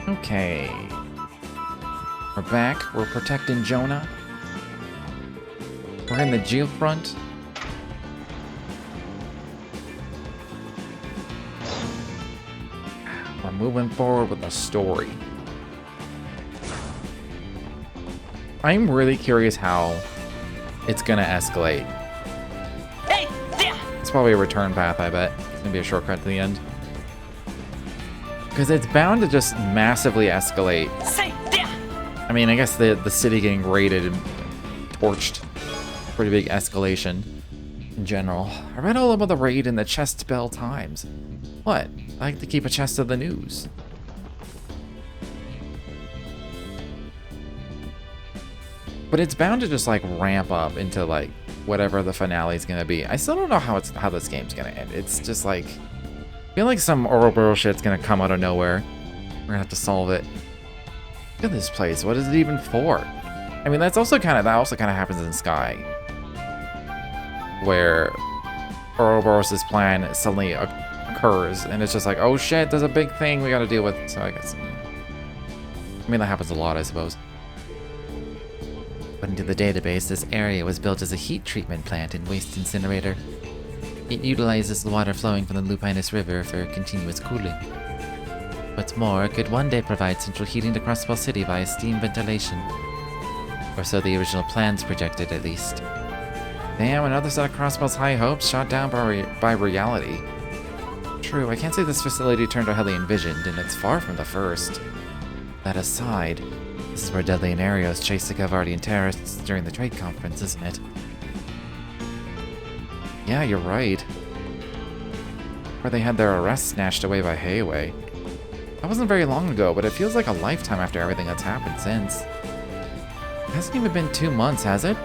Okay. We're back. We're protecting Jona. We're in the geofront. We're moving forward with the story. I'm really curious how it's gonna escalate. It's probably a return path, I bet. It's gonna be a shortcut to the end. Because it's bound to just massively escalate. I mean, I guess the city getting raided and torched. Pretty big escalation in general. I read all about the raid in the Chest Bell Times. What? I like to keep a chest of the news. But it's bound to just like ramp up into like whatever the finale is gonna be. I still don't know how this game's gonna end. It's just like I feel like some Ouroboros shit's gonna come out of nowhere. We're gonna have to solve it. Look at this place. What is it even for? I mean, that also kind of happens in Sky, where Ouroboros' plan suddenly occurs, and it's just like, oh shit, there's a big thing we got to deal with. So I guess, I mean, that happens a lot, I suppose. According to the database, this area was built as a heat treatment plant and waste incinerator. It utilizes the water flowing from the Lupinus River for continuous cooling. What's more, it could one day provide central heating to Crossbell City via steam ventilation. Or so the original plans projected, at least. Damn, another set of Crossbell's high hopes shot down by reality. True, I can't say this facility turned out how they envisioned, and it's far from the first. That aside, this is where Deadly and Arios chased the Gavardian terrorists during the trade conference, isn't it? Yeah, you're right. Where they had their arrests snatched away by Hayway. That wasn't very long ago, but it feels like a lifetime after everything that's happened since. It hasn't even been 2 months, has it?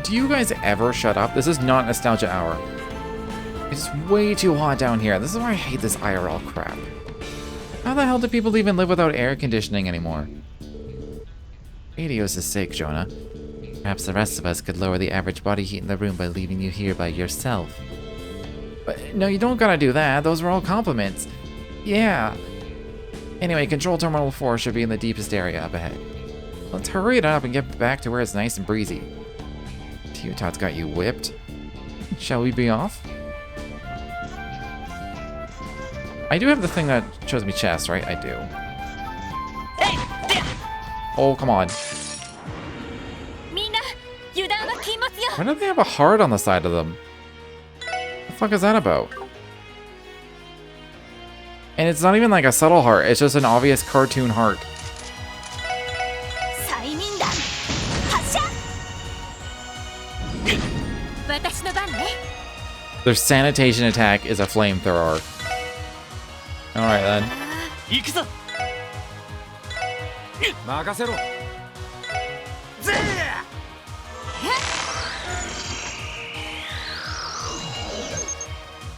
Do you guys ever shut up? This is not Nostalgia Hour. It's way too hot down here. This is why I hate this IRL crap. How the hell do people even live without air conditioning anymore? Adios' sake, Jona. Perhaps the rest of us could lower the average body heat in the room by leaving you here by yourself. But no, you don't gotta do that. Those were all compliments. Yeah. Anyway, Control Terminal 4 should be in the deepest area up ahead. Let's hurry it up and get back to where it's nice and breezy. Teotot's got you whipped. Shall we be off? I do have the thing that shows me chest, right? I do. Oh, come on. Why do they have a heart on the side of them? What the fuck is that about? And it's not even like a subtle heart, it's just an obvious cartoon heart. Their sanitation attack is a flamethrower. Alright then.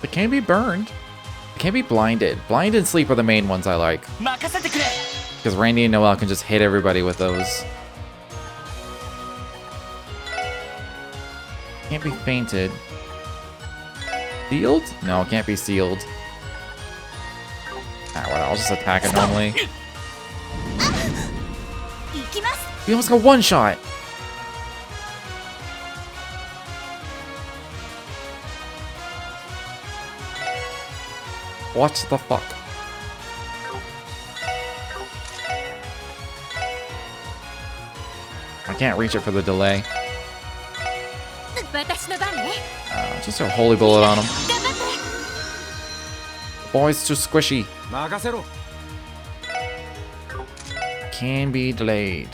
It can't be burned. It can't be blinded. Blind and sleep are the main ones I like. Because Randy and Noelle can just hit everybody with those. Can't be fainted. Sealed? No, it can't be sealed. Ah, well, I'll just attack it normally. We almost got one shot! What the fuck? I can't reach it for the delay. Just a holy bullet on him. Boy's too squishy. Can be delayed.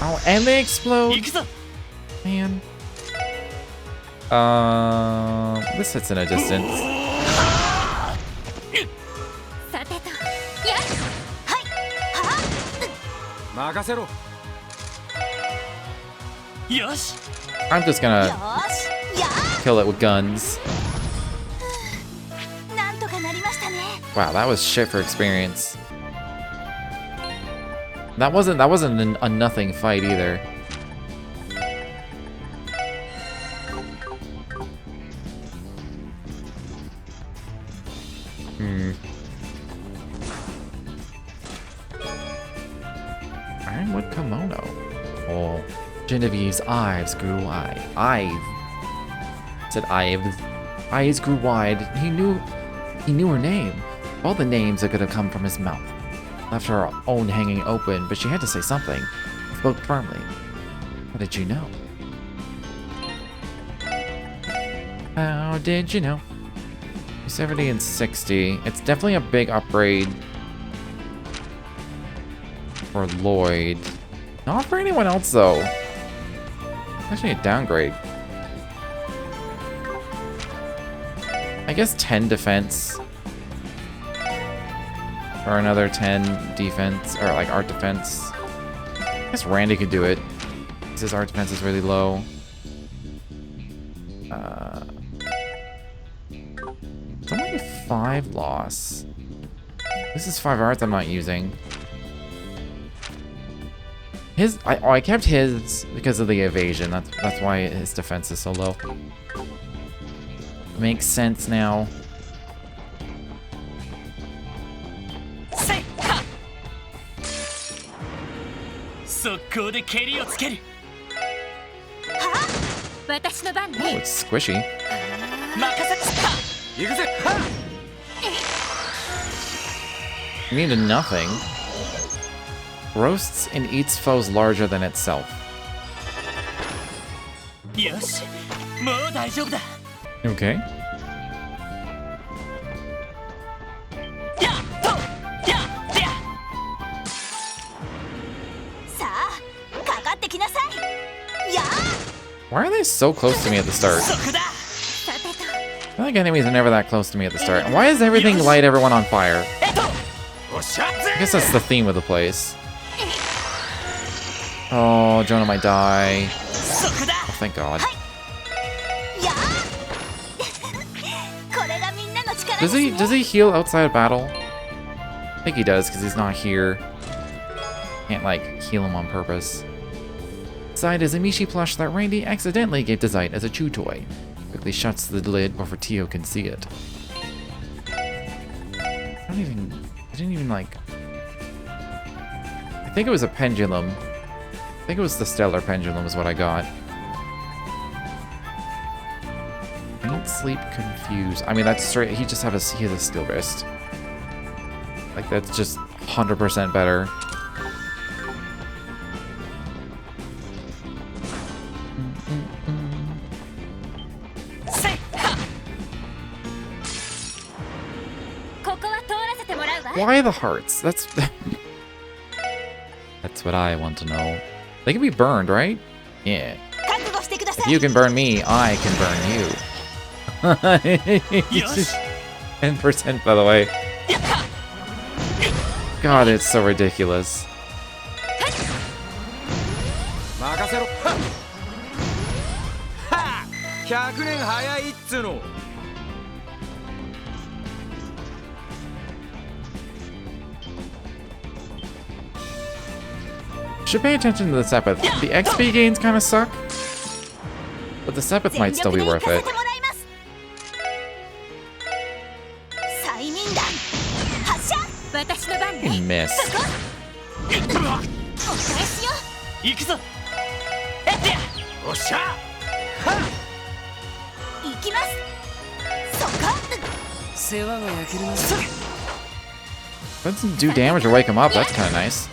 Oh, and they explode. Man. This hits in a distance. I'm just gonna kill it with guns. Wow, that was shit for experience. That wasn't a nothing fight either. Ironwood kimono. Oh. Genevieve's eyes grew wide. Said Ives. Eyes grew wide. He knew her name. All the names that could have come from his mouth. Left her own hanging open, but she had to say something. Spoke firmly. How did you know? How did you know? 70 and 60. It's definitely a big upgrade for Lloyd. Not for anyone else, though. Actually, a downgrade. I guess 10 defense. Or another 10 defense, or like art defense. I guess Randy could do it. His art defense is really low. It's only 5 loss. This is 5 arts I'm not using. I kept his because of the evasion. That's why his defense is so low. Makes sense now. Oh, it's squishy. You needed nothing. Roasts and eats foes larger than itself. Okay. Why are they so close to me at the start? I feel like enemies are never that close to me at the start. And why does everything light everyone on fire? I guess that's the theme of the place. Oh, Jona might die. Oh, thank God. Does he heal outside of battle? I think he does, because he's not here. Can't, like, heal him on purpose. Zite is a Mishi plush that Randy accidentally gave to Zite as a chew toy. Quickly shuts the lid before Tio can see it. I didn't even, like... I think it was a pendulum. I think it was the Stellar Pendulum is what I got. Faint sleep confused. I mean, that's straight. He has a steel wrist. Like, that's just 100% better. Why the hearts? That's what I want to know. They can be burned, right? Yeah. If you can burn me, I can burn you. 10%, by the way. God, it's so ridiculous. Should pay attention to the Sepith. The XP gains kind of suck, but the Sepith might still be worth it. You missed. Doesn't do damage or wake him up. That's kind of nice.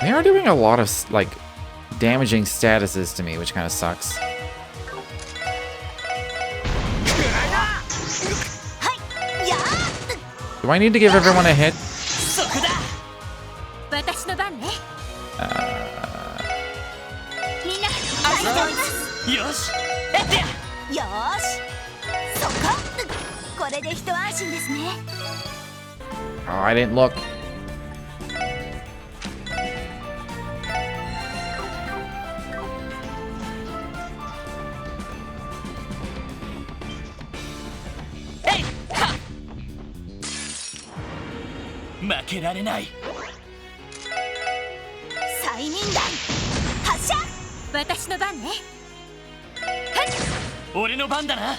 They are doing a lot of, like, damaging statuses to me, which kind of sucks. Do I need to give everyone a hit? Oh, I didn't look. 俺の番だな。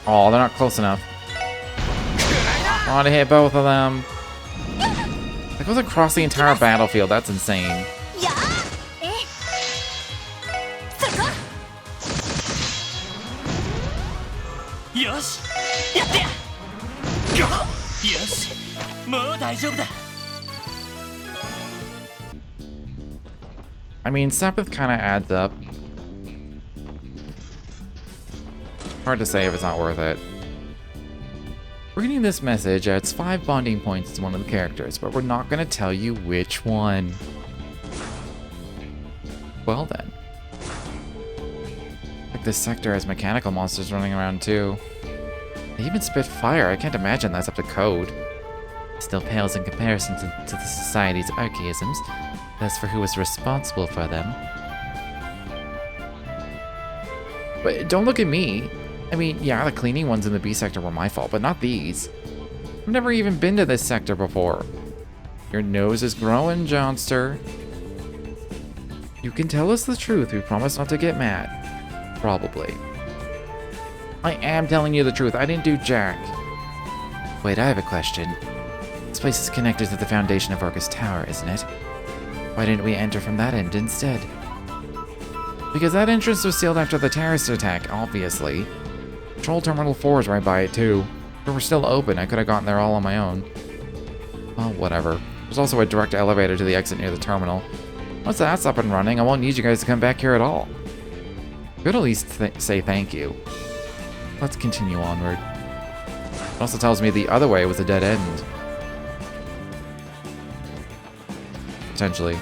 Oh, they're not close enough. I want to hit both of them. That goes across the entire battlefield. That's insane. I mean, Sepith kind of adds up. Hard to say if it's not worth it. Reading this message adds 5 bonding points to one of the characters, but we're not going to tell you which one. Well then. Like this sector has mechanical monsters running around too. They even spit fire. I can't imagine that's up to code. It still pales in comparison to the society's archaisms. As for who was responsible for them. But don't look at me. I mean, yeah, the cleaning ones in the B sector were my fault, but not these. I've never even been to this sector before. Your nose is growing, Johnster. You can tell us the truth. We promise not to get mad. Probably. I am telling you the truth. I didn't do jack. Wait, I have a question. This place is connected to the foundation of Orcus Tower, isn't it? Why didn't we enter from that end instead? Because that entrance was sealed after the terrorist attack, obviously. Control Terminal 4 is right by it, too. If it were still open, I could have gotten there all on my own. Oh, whatever. There's also a direct elevator to the exit near the terminal. Once that's up and running, I won't need you guys to come back here at all. Could at least say thank you. Let's continue onward. It also tells me the other way was a dead end. Potentially.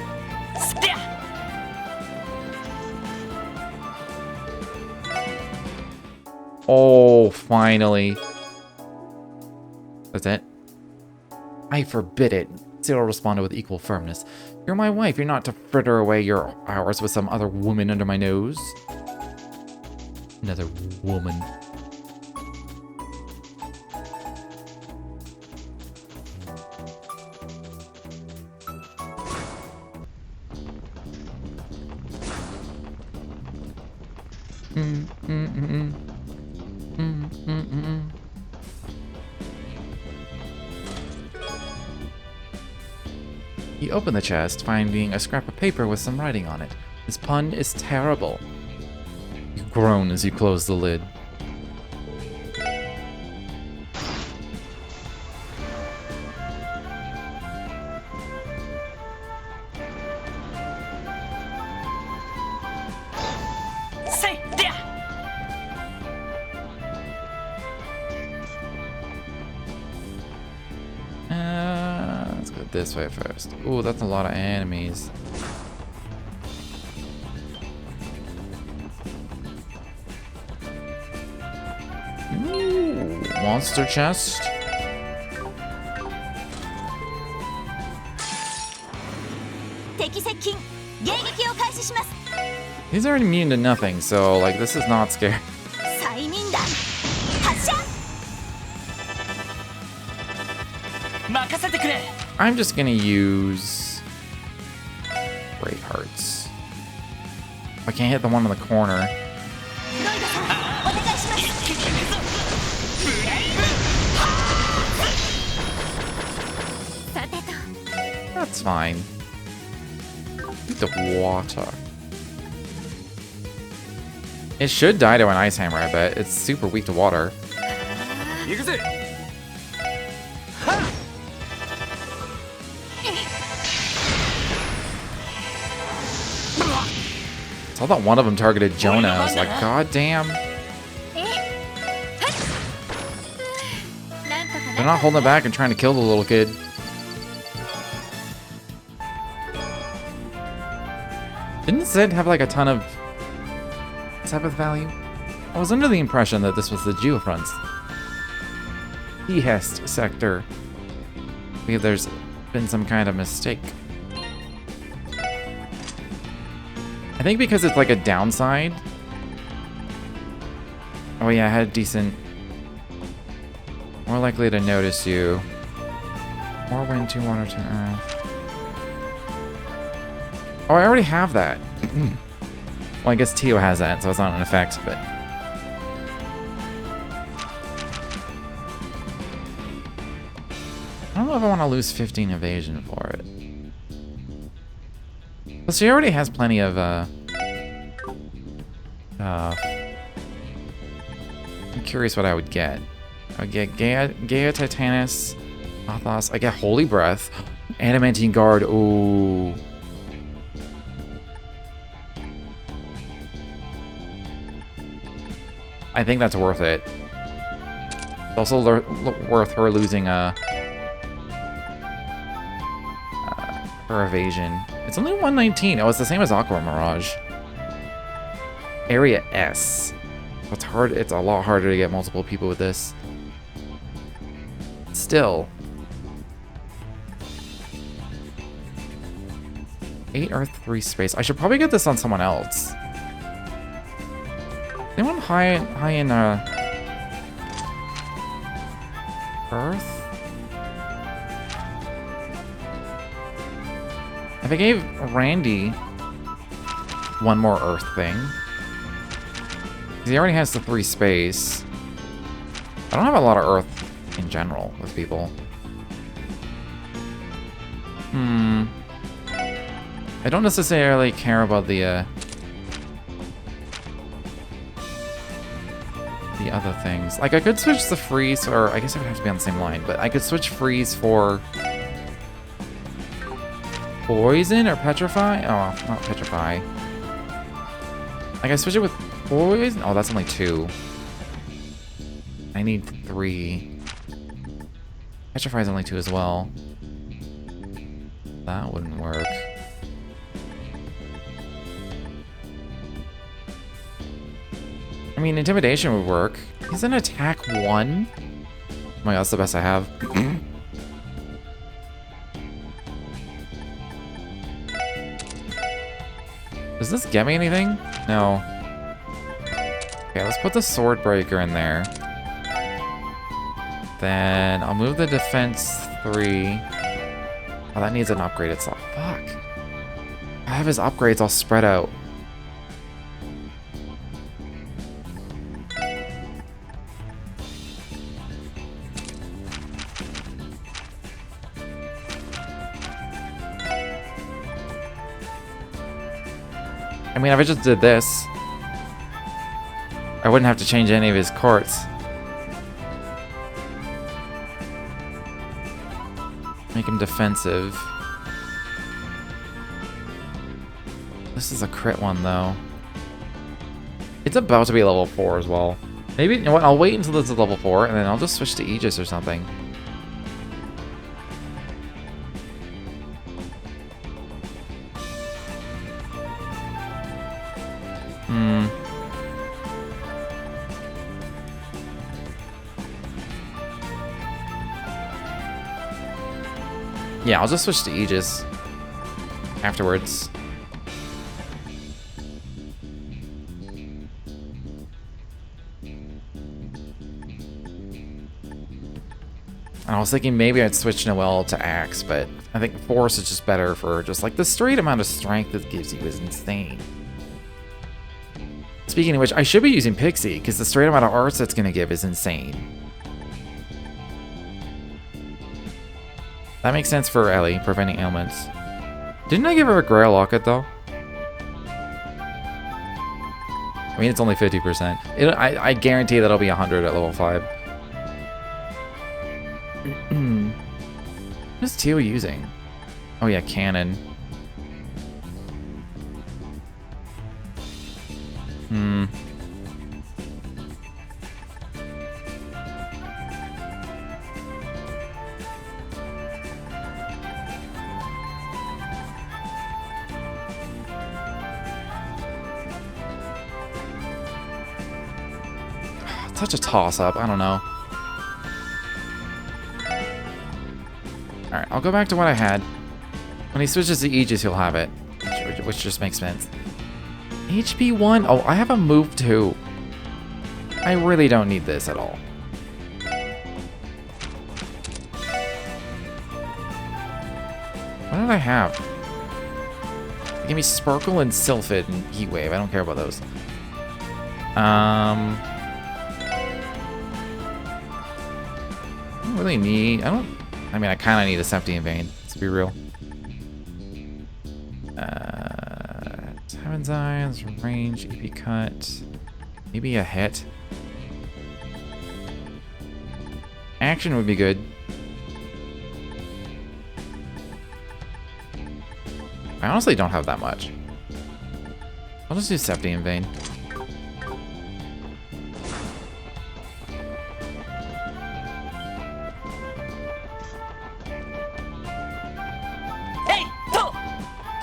Oh, finally. That's it. I forbid it. Zero responded with equal firmness. You're my wife. You're not to fritter away your hours with some other woman under my nose. Another woman. He opened the chest, finding a scrap of paper with some writing on it. This pun is terrible. You groan as you close the lid. Let's go this way first. Ooh, that's a lot of enemies. Ooh, monster chest. These are immune to nothing, so like this is not scary. I'm just gonna use Great Hearts. I can't hit the one in the corner. That's fine. Need the water. It should die to an ice hammer, I bet. It's super weak to water. I thought one of them targeted Jona. I was like, God damn. They're not holding it back and trying to kill the little kid. Didn't Zed have like a ton of Sabbath value? I was under the impression that this was the Geofront's Behest sector. I believe there's been some kind of mistake. I think because it's like a downside. Oh yeah, I had decent... More likely to notice you. More wind, 2 water, 2 earth. Oh, I already have that. Well, I guess Tio has that, so it's not an effect, but... I don't know if I want to lose 15 evasion for it. But she already has plenty of, I'm curious what I would get. I would get Gaia Titanus, Athos. I get Holy Breath, Adamantine Guard. Ooh. I think that's worth it. It's also worth her losing her evasion. It's only 119. Oh, it's the same as Aqua Mirage. Area S. It's hard. It's a lot harder to get multiple people with this. Still. 8 Earth, 3 Space. I should probably get this on someone else. Anyone high in Earth? If I gave Randy one more Earth thing, he already has the 3 Space. I don't have a lot of Earth in general with people. I don't necessarily care about the other things. Like, I could switch the freeze, or I guess it would have to be on the same line, but I could switch freeze for poison or petrify? Oh, not petrify. Like, I switch it with poison? Oh, that's only 2. I need 3. Petrify is only 2 as well. That wouldn't work. I mean, intimidation would work. He's an attack 1. Oh my god, that's the best I have. Does this get me anything? No. Okay, let's put the sword breaker in there. Then I'll move the defense 3. Oh, that needs an upgraded slot. Fuck. I have his upgrades all spread out. I mean, if I just did this, I wouldn't have to change any of his courts. Make him defensive. This is a crit one, though. It's about to be level 4 as well. Maybe, you know what, I'll wait until this is level 4, and then I'll just switch to Aegis or something. Yeah, I'll just switch to Aegis afterwards. And I was thinking maybe I'd switch Noelle to Axe, but I think Force is just better for just like the straight amount of strength it gives you is insane. Speaking of which, I should be using Pixie because the straight amount of arts it's going to give is insane. That makes sense for Ellie, preventing ailments. Didn't I give her a Grail Locket, though? I mean, it's only 50%. I guarantee that'll be 100 at level 5. What is Tio using? Oh yeah, Cannon. Such a toss-up. I don't know. Alright, I'll go back to what I had. When he switches to Aegis, he'll have it. Which just makes sense. HP 1? Oh, I have a move 2. I really don't need this at all. What did I have? Give me Sparkle and Sylphid and Heat Wave. I don't care about those. I don't really need... I mean, I kind of need a Septium Vein, let's be real. Heaven's Eyes, range, EP cut, maybe a hit. Action would be good. I honestly don't have that much. I'll just do Septium Vein.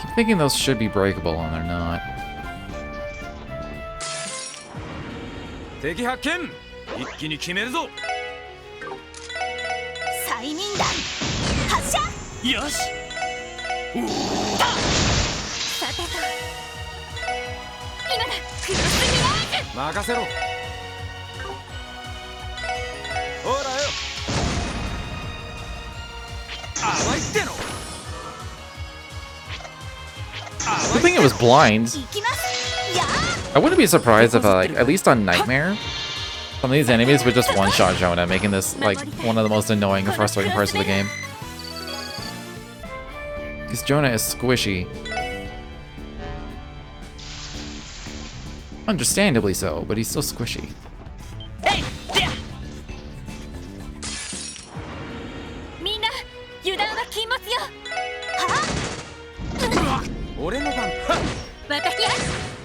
Keep thinking those should be breakable, and they're not. 敵発見一気に決めるぞ催眠弾発射よしさてと今だクロスミラージュ任せろほらよ甘いっての Good thing it was blind. 行きますやー I wouldn't be surprised if, like, at least on Nightmare, some of these enemies would just one-shot Jona, making this, like, one of the most annoying and frustrating parts of the game. Because Jona is squishy. Understandably so, but he's still squishy. みんな油断は禁物よは俺の番私や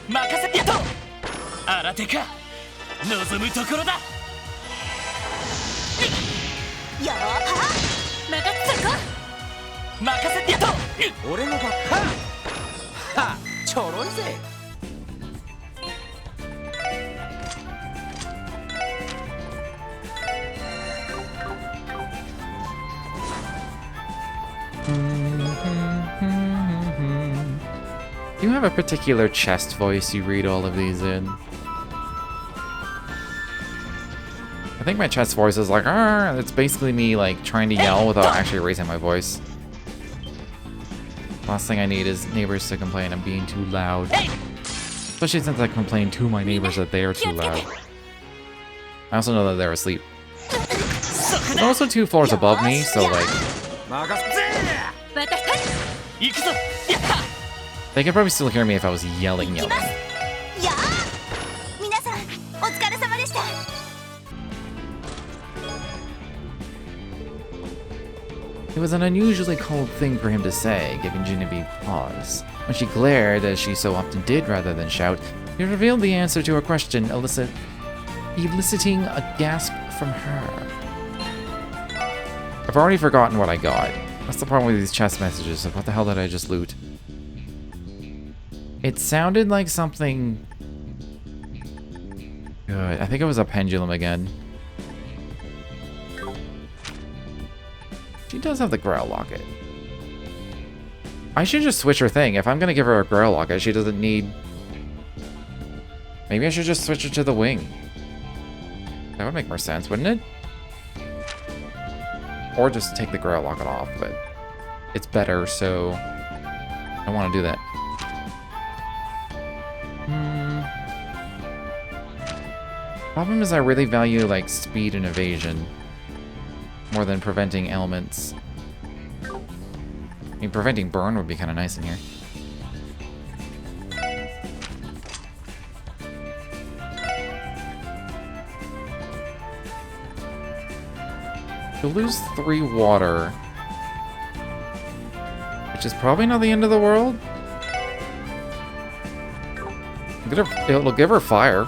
任せてやっと新手か望むところだよーは任せとこ任せてやっと俺の番はちょろいぜ Do you have a particular chest voice you read all of these in? I think my chest voice is like, ah, it's basically me like trying to yell without actually raising my voice. Last thing I need is neighbors to complain I'm being too loud. Especially since I complain to my neighbors that they are too loud. I also know that they're asleep. They're also 2 floors above me, so like, 任せぜ行くぞやった they could probably still hear me if I was yelling. やー皆さんお疲れ様でした It was an unusually cold thing for him to say, giving Genevieve pause. When she glared, as she so often did rather than shout, he revealed the answer to her question, eliciting a gasp from her. I've already forgotten what I got. That's the problem with these chest messages. What the hell did I just loot? It sounded like something good. I think it was a pendulum again. She does have the Grail Locket. I should just switch her thing. If I'm gonna give her a Grail Locket, she doesn't need... Maybe I should just switch her to the wing. That would make more sense, wouldn't it? Or just take the Grail Locket off, but it's better, so I want to do that. Problem is I really value, like, speed and evasion more than preventing elements. I mean, preventing burn would be kind of nice in here. You'll lose 3 water, which is probably not the end of the world. It'll give her fire.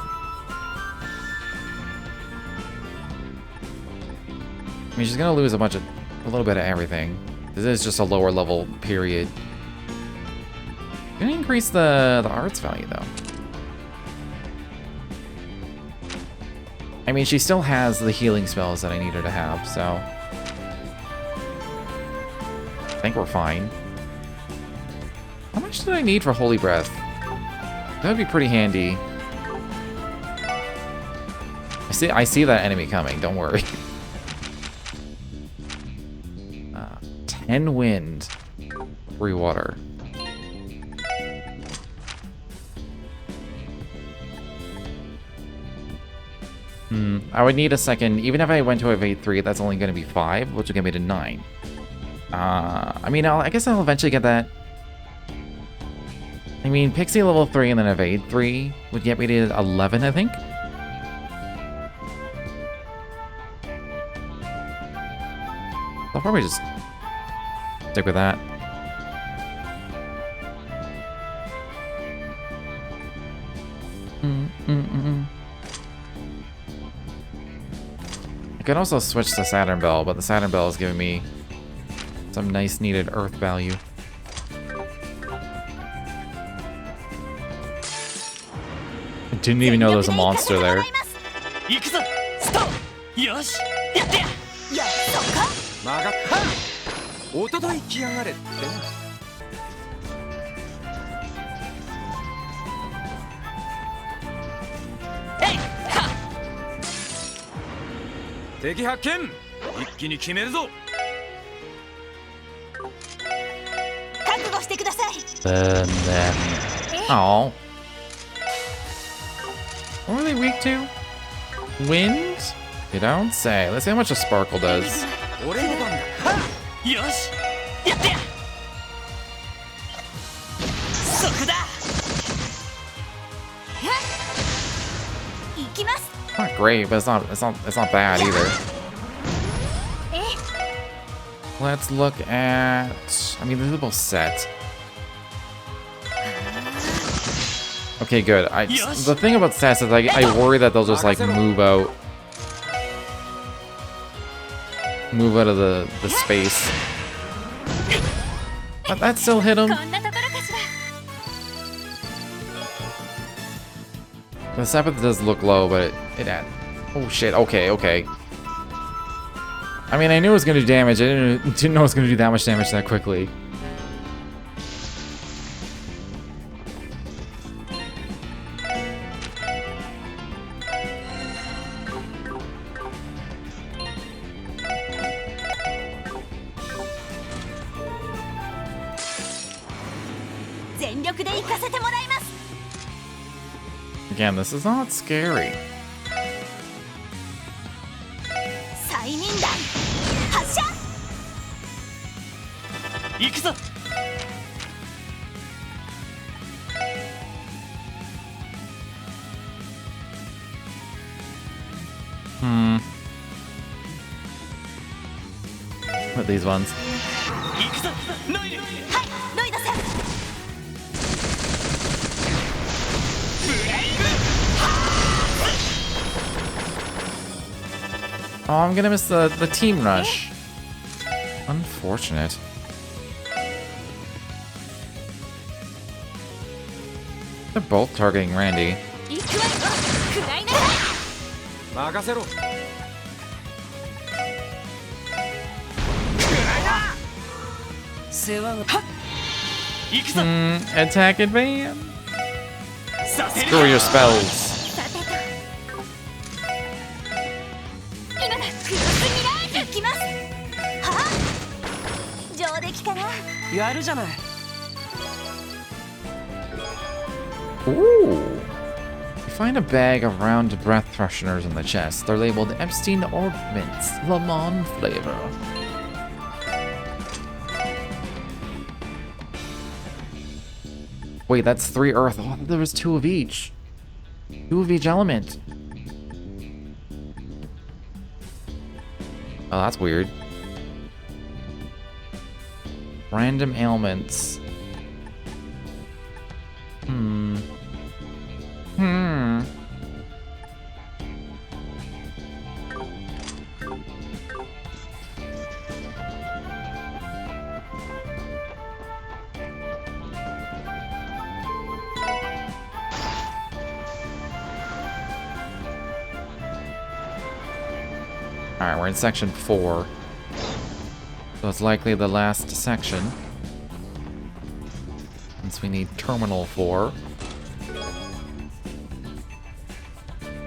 I mean, she's gonna lose a little bit of everything. This is just a lower level period. Gonna increase the arts value though. I mean, she still has the healing spells that I need her to have, so I think we're fine. How much did I need for Holy Breath? That would be pretty handy. I see that enemy coming, don't worry. 10 wind, 3 water. I would need a second. Even if I went to evade 3, that's only going to be 5, which will get me to 9. I mean, I guess I'll eventually get that. I mean, Pixie level 3 and then evade 3 would get me to 11, I think. I'll probably just stick with that. I could also switch to Saturn Bell, but the Saturn Bell is giving me some nice needed Earth value. I didn't even know there was a monster there. 行くぞストよしやってややっそっか曲がったおととい来やがれってなえいは敵発見一気に決めるぞ覚悟してください Oh. What are they weak to? Wind? You don't say. Let's see how much a sparkle does. 俺の番だはよしやってやそこだ行きます Not great, but it's not bad either. Let's look at. I mean, they're both set. Okay, good. The thing about sets is I worry that they'll just like move out of the space. But that still hit him. こんなところかしら The Sabbath does look low, but it had. Oh shit. Okay. I mean, I knew it was gonna do damage. I didn't know it was gonna do that much damage that quickly. Again, this is not scary. 催眠弾発射行くぞ What these ones? 行くぞノイルはいロイドさん Oh, I'm gonna miss the team rush. Unfortunate. They're both targeting Randy. 行くわよくらいな任せろ 世話が行くぞ Attack advance. させる Screw your spells. さてと今だクロスミラー行きますはあ上出来かなやるじゃない Ooh. You find a bag of round breath fresheners in the chest. They're labeled Epstein Ointments, Lemon flavor. Wait, that's 3 earth. Oh, there was 2 of each. 2 of each element. Oh, that's weird. Random ailments. Alright, we're in section 4. So it's likely the last section. Since we need terminal 4.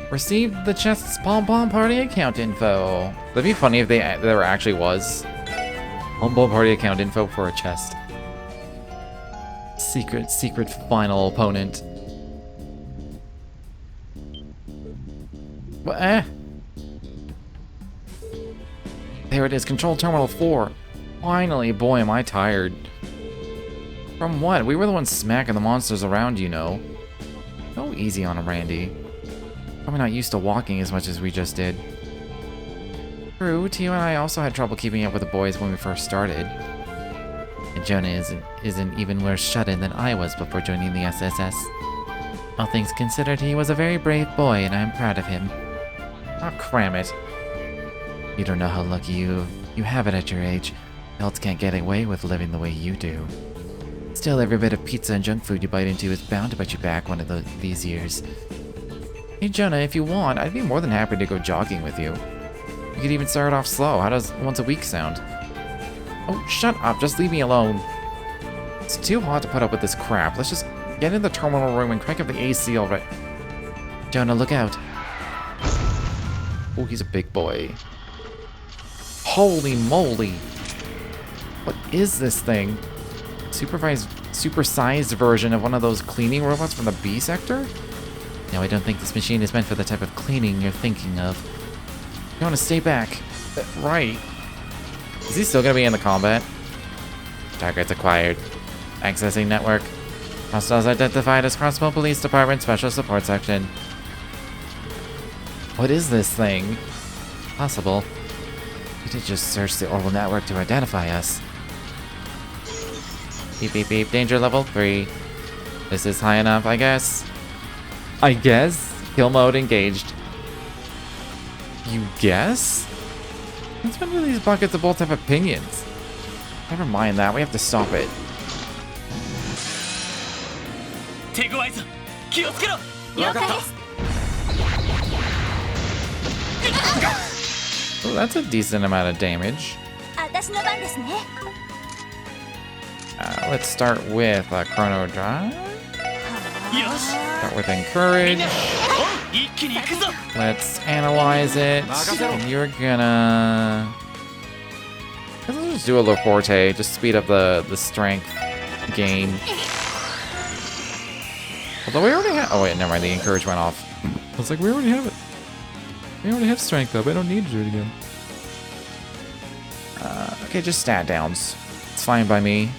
Received the chest's pom-pom party account info. That'd be funny if there actually was pom-pom party account info for a chest. Secret final opponent. But there it is. Control Terminal 4. Finally, boy, am I tired. From what? We were the ones smacking the monsters around, you know. Go easy on him, Randy. Probably not used to walking as much as we just did. True, Tio and I also had trouble keeping up with the boys when we first started. And Jona isn't even worse shut-in than I was before joining the SSS. All things considered, he was a very brave boy, and I am proud of him. Oh, cram it. You don't know how lucky you have it at your age. Adults can't get away with living the way you do. Still, every bit of pizza and junk food you bite into is bound to bite you back one of these years. Hey Jona, if you want, I'd be more than happy to go jogging with you. You could even start off slow. How does once a week sound? Oh, shut up. Just leave me alone. It's too hot to put up with this crap. Let's just get in the terminal room and crank up the AC already. Jona, look out. Oh, he's a big boy. Holy moly. What is this thing? Supersized version of one of those cleaning robots from the B sector? No, I don't think this machine is meant for the type of cleaning you're thinking of. You want to stay back. Right. Is he still going to be in the combat? Targets acquired. Accessing network. Hostiles identified as Crossbow Police Department Special Support Section. What is this thing? Possible. You did just search the Orbital network to identify us. Beep beep beep. Danger level 3. This is high enough, I guess. I guess? Kill mode engaged. You guess? What's one of these buckets of both have opinions? Never mind that, we have to stop it. Oh, that's a decent amount of damage. Let's start with Chrono Drive. Start with Encourage. Let's analyze it. And you're gonna... Let's just do a low forte. Just speed up the strength gain. Although we already have... Oh wait, never mind. The Encourage went off. I was like, we already have it. We already have strength up. I don't need to do it again. Okay, just stat downs. It's fine by me.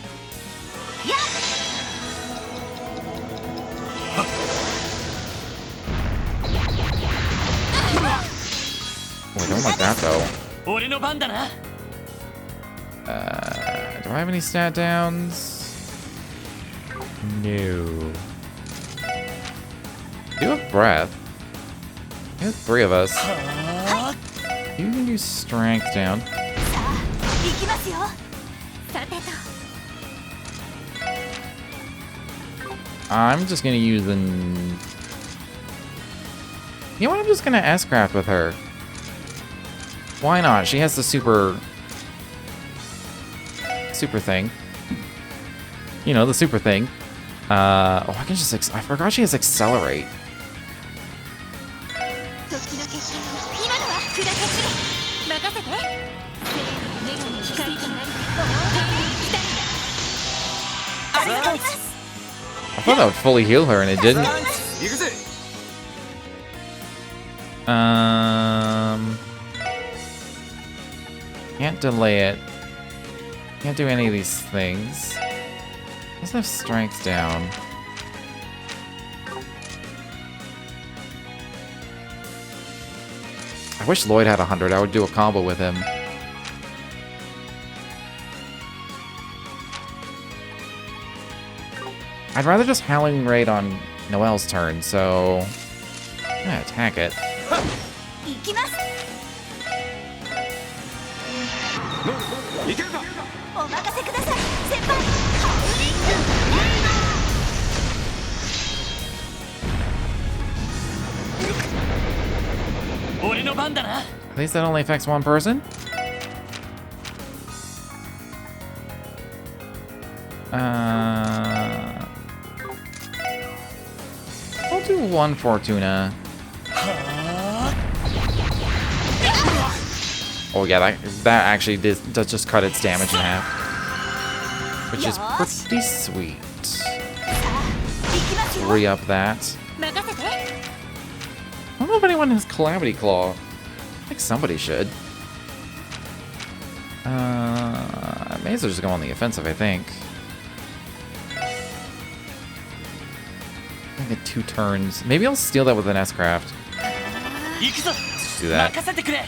Oh, I don't like that though. Do I have any stat downs? No. Do you have breath? You have 3 of us. You can do strength down. I'm just gonna use the... You know what? I'm just gonna S-craft with her. Why not? She has the super thing. You know, the super thing. Oh, I can just... I forgot she has Accelerate. I thought that would fully heal her, and it didn't. Can't delay it. Can't do any of these things. Let's have strength down. I wish Lloyd had 100. I would do a combo with him. I'd rather just Howling Raid on Noelle's turn, so... I'm gonna attack it. At least that only affects one person? I'll do one Fortuna. Oh yeah, that actually does just cut its damage in half. Which is pretty sweet. Re-up that. I don't know if anyone has Calamity Claw. I think somebody should. I may as well just go on the offensive, I think. I get 2 turns. Maybe I'll steal that with an S-Craft. 行くぞ Let's do that. 任せてくれ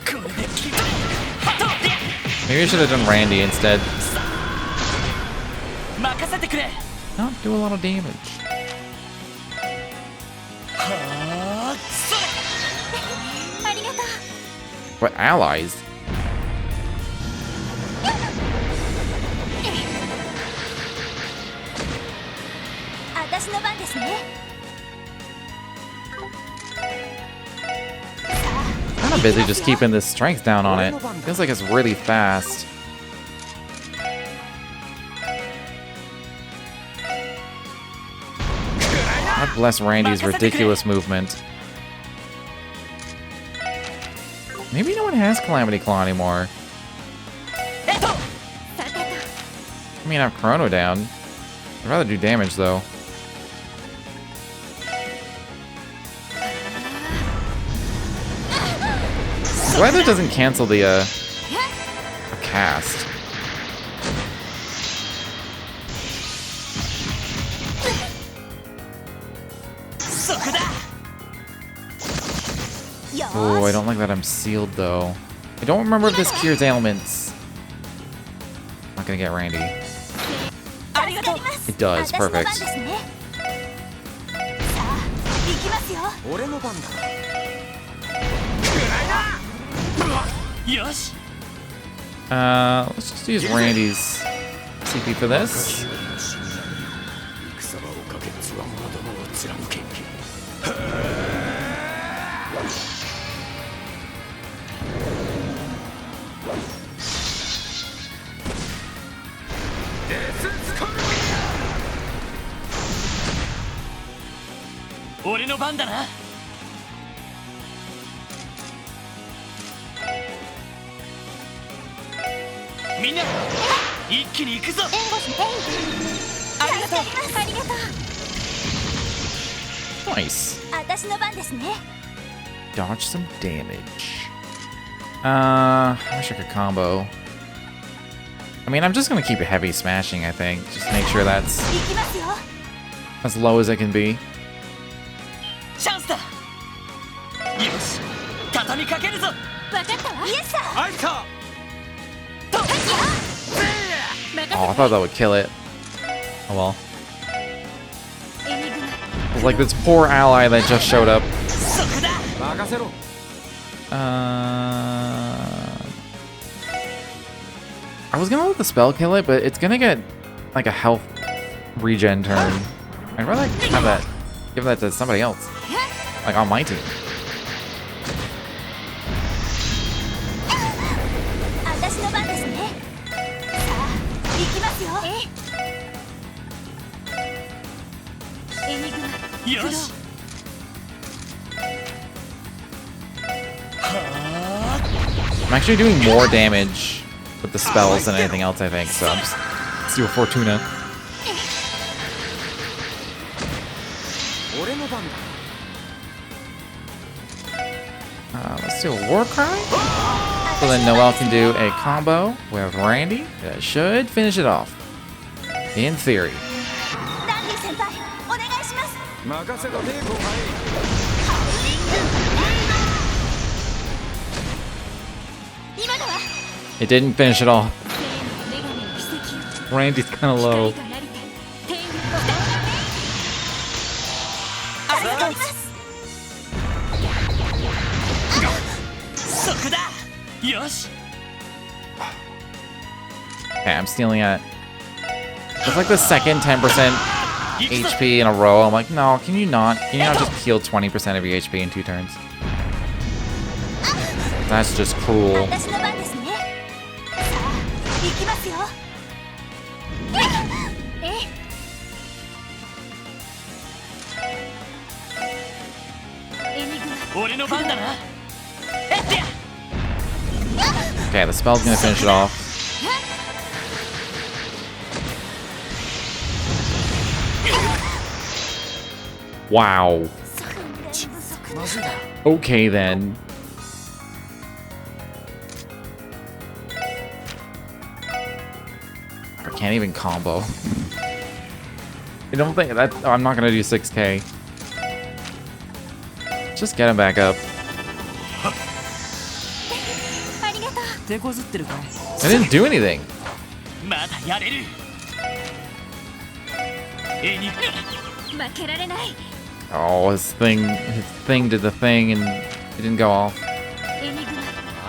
これで決めるはっと Maybe I should have done Randy instead. 任せてくれ Not do a lot of damage. はあそれありがとう What allies? 私の番ですね Kind of busy just keeping this strength down on it. Feels like it's really fast. God bless Randy's ridiculous movement. Maybe no one has Calamity Claw anymore. えっと さてと I mean, I have Chrono down. I'd rather do damage, though. Glad that doesn't cancel the, cast. Oh, I don't like that I'm sealed, though. I don't remember if this cures ailments. I'm not gonna get Randy. ありがとう It does, 私の番 perfect. ですねさあ行きますよ俺の番だよし Let's just use Randy's CP for this. 戦場をかけつわものどもを貫け 俺の番だなみんな一気に行くぞ援護しありがとうありがとう Nice. 私の番ですね Dodge some damage. I wish I could combo. I mean, I'm just gonna keep it heavy smashing, I think. Just make sure that's 行きますよ as low as it can be. チャンスだよし畳みかけるぞ分かったわイエスさアイカと Oh, I thought that would kill it. Oh well. エニグマ It's like this poor ally that just showed up. そこだ任せろ I was gonna let the spell kill it, but it's gonna get like a health regen turn. I'd rather have that, give that to somebody else, like on my team. 私の番ですねさあ行きますよエニグマよし I'm actually doing more damage with the spells than anything else, I think. So I'm just, let's do a Fortuna. 俺の番だ Let's do a War Cry. So then Noelle can do a combo with Randy. That should finish it off. In theory. ダンディ先輩お願いします任せろ抵抗はい 今だわ It didn't finish it all. 女神の奇跡 Randy's kind of low. 光がなりて天国とありがとう助かりますそこだよし Okay, I'm stealing it. It's like the second 10% HP in a row. I'm like, no, can you not? Can you not just heal 20% of your HP in 2 turns? That's just cruel. 私の番ですねさあ行きますよエニグマ俺の番だなえってや Okay, the spell's gonna finish it off. Wow. 訓練不足まずいだ Okay then. I can't even combo. I don't think that... Oh, I'm not gonna do 6k. Just get him back up. ありがとう。手こずってるかい I didn't do anything. まだやれる絵に負けられない。 Oh, his thing did the thing and it didn't go off. エニグマ。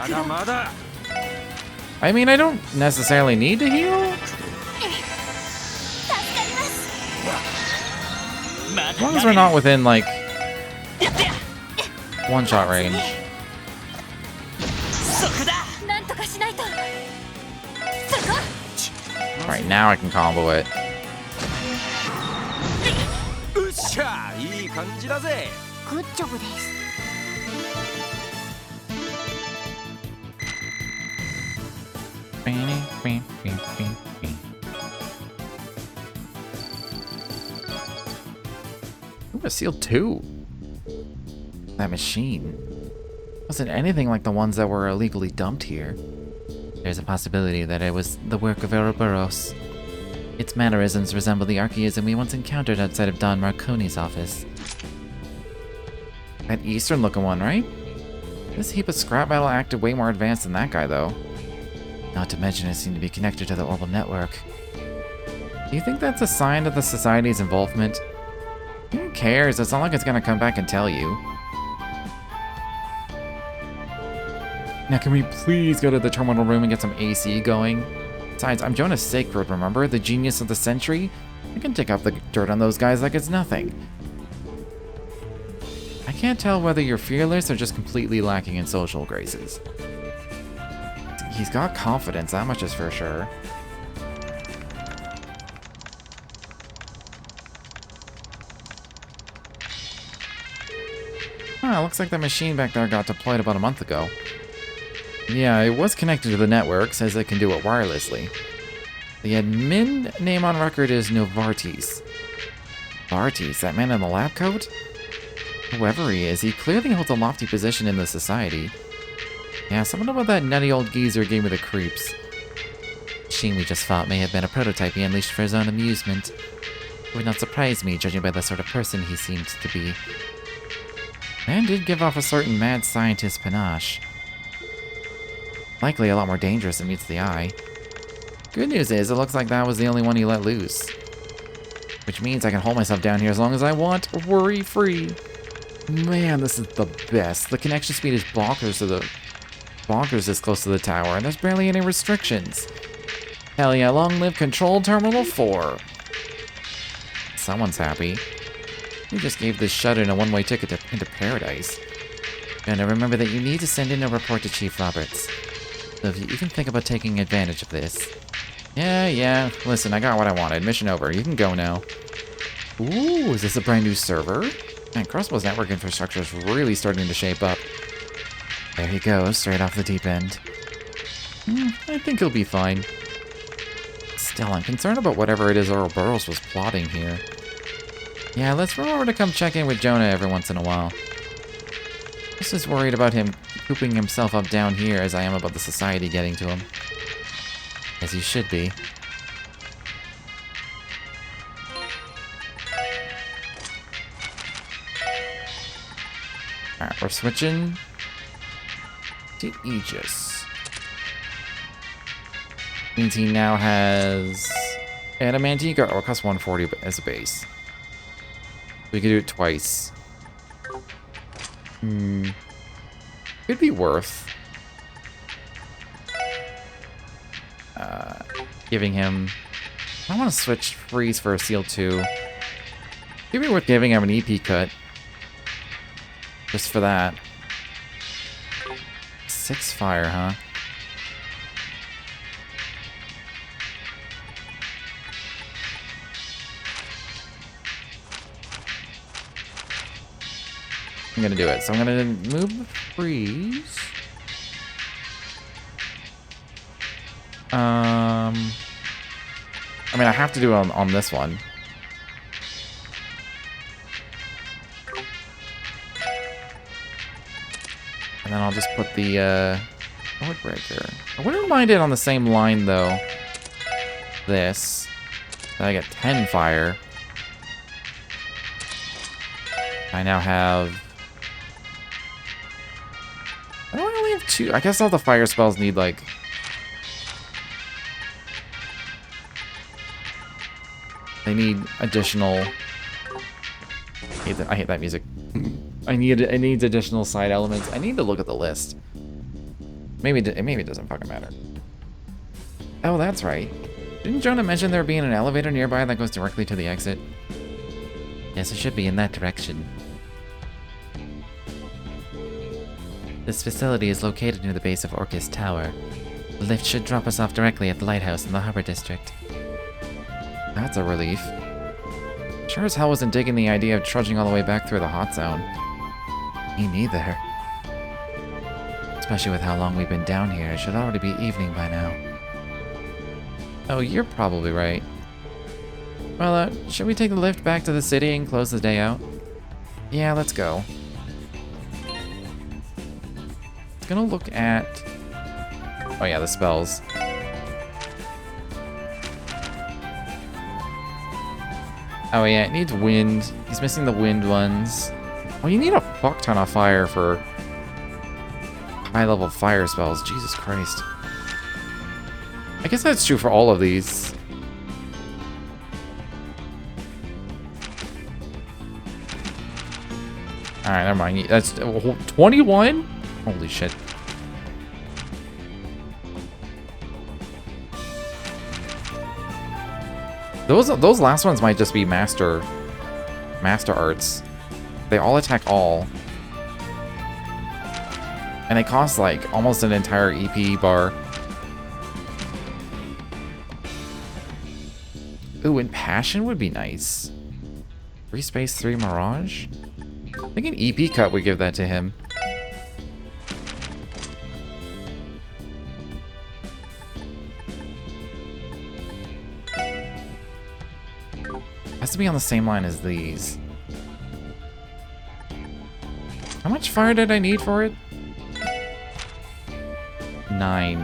まだまだ I mean, I don't necessarily need to heal. 助かります。ま As long だ as や we're れる not within, like, やってや one-shot range. そこだなんとかしないと。そこ。 Right, now I can combo it. うっしゃいい感じだぜ グッジョブです。 Ooh, a seal 2. That machine wasn't anything like the ones that were illegally dumped here. There's a possibility that it was the work of Ouroboros. Its mannerisms resemble the archaism we once encountered outside of Don Marconi's office. That Eastern-looking one, right? This heap of scrap metal acted way more advanced than that guy, though. Not to mention it seemed to be connected to the Orbital network. Do you think that's a sign of the Society's involvement? Who cares? It's not like it's gonna come back and tell you. Now, can we please go to the terminal room and get some AC going? Besides, I'm Jona Sacred, remember? The genius of the century? I can dig up the dirt on those guys like it's nothing. I can't tell whether you're fearless or just completely lacking in social graces. He's got confidence, that much is for sure. Ah, looks like the machine back there got deployed about a month ago. Yeah, it was connected to the network, says it can do it wirelessly. The admin name on record is Novartis. Novartis, that man in the lab coat? Whoever he is, he clearly holds a lofty position in the society. Yeah, something about that nutty old geezer gave me the creeps. The machine we just fought may have been a prototype he unleashed for his own amusement. It would not surprise me, judging by the sort of person he seemed to be. Man did give off a certain mad scientist panache. Likely a lot more dangerous than meets the eye. Good news is, it looks like that was the only one he let loose. Which means I can hold myself down here as long as I want, worry-free. Man, this is the best. The connection speed is bonkers this close to the tower, and there's barely any restrictions. Hell yeah, long live Control Terminal 4. Someone's happy. We just gave this shut-in a one-way ticket into paradise. Jona, remember that you need to send in a report to Chief Roberts. So if you even think about taking advantage of this. Yeah. Listen, I got what I wanted. Mission over. You can go now. Ooh, is this a brand new server? Man, Crossbow's network infrastructure is really starting to shape up. There he goes, straight off the deep end. I think he'll be fine. Still, I'm concerned about whatever it is Ouroboros was plotting here. Yeah, let's remember to come check in with Jona every once in a while. Just as worried about him pooping himself up down here as I am about the society getting to him. As you should be. Alright, we're switching to Aegis. Means he now has Adamantine, or it costs 140 as a base. We could do it twice. Could be worth giving him... I want to switch Freeze for a Seal 2. Could be worth giving him an EP cut. Just for that. 6 fire, huh? I'm gonna do it. So I'm gonna move the freeze. I mean, I have to do it on this one. And then I'll just put the Lord Breaker. I wouldn't mind it on the same line, though. this. Then I get 10 fire. I now have... I don't really have 2. I guess all the fire spells need, like... They need additional... I hate that music. It needs additional side elements. I need to look at the list. Maybe it doesn't fucking matter. Oh, that's right. Didn't Jona mention there being an elevator nearby that goes directly to the exit? Yes, it should be in that direction. This facility is located near the base of Orcus Tower. The lift should drop us off directly at the lighthouse in the harbor district. That's a relief. Sure as hell wasn't digging the idea of trudging all the way back through the hot zone. Me neither. Especially with how long we've been down here, it should already be evening by now. Oh, you're probably right. Well, should we take the lift back to the city and close the day out? Yeah, let's go. Gonna look at... Oh yeah, the spells. Oh yeah, it needs wind. He's missing the wind ones. Oh, you need a fuck ton of fire for high-level fire spells. Jesus Christ. I guess that's true for all of these. Alright, never mind. That's 21? Holy shit. Those last ones might just be master arts. They all attack all. And they cost like almost an entire EP bar. Ooh, and Passion would be nice. 3 space 3 Mirage? I think an EP cut would give that to him. Has to be on the same line as these. How much fire did I need for it? 9.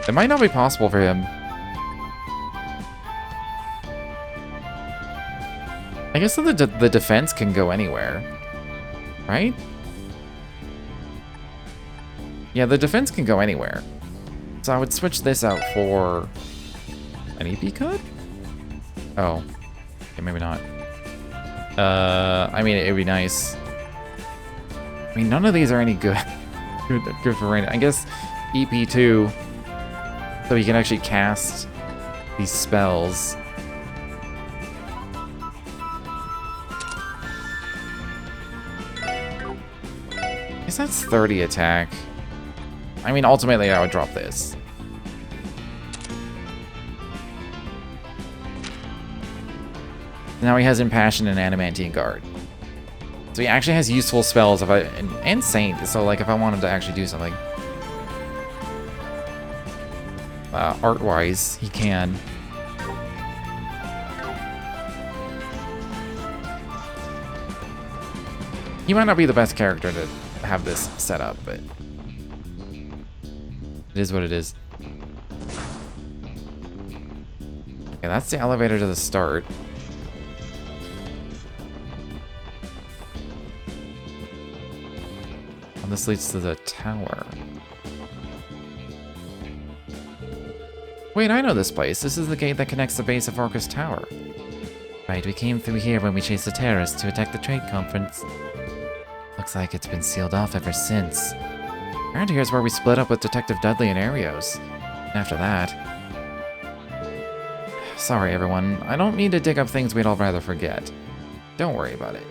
It might not be possible for him. I guess the defense can go anywhere, right? Yeah, the defense can go anywhere. So I would switch this out for an EP cut? Oh. Okay, maybe not. I mean, it would be nice. I mean, none of these are any good. good for rain. I guess EP2, so you can actually cast these spells. I guess that's 30 attack. I mean, ultimately, I would drop this. Now he has Impassion and Adamantine Guard. So he actually has useful spells if and Saint, so like if I wanted to actually do something. Art-wise, he can. He might not be the best character to have this set up, but it is what it is. Okay, that's the elevator to the start. And this leads to the tower. Wait, I know this place. This is the gate that connects the base of Orcus Tower. Right, we came through here when we chased the terrorists to attack the trade conference. Looks like it's been sealed off ever since. Around here is where we split up with Detective Dudley and Arios. And after that... Sorry, everyone. I don't mean to dig up things we'd all rather forget. Don't worry about it.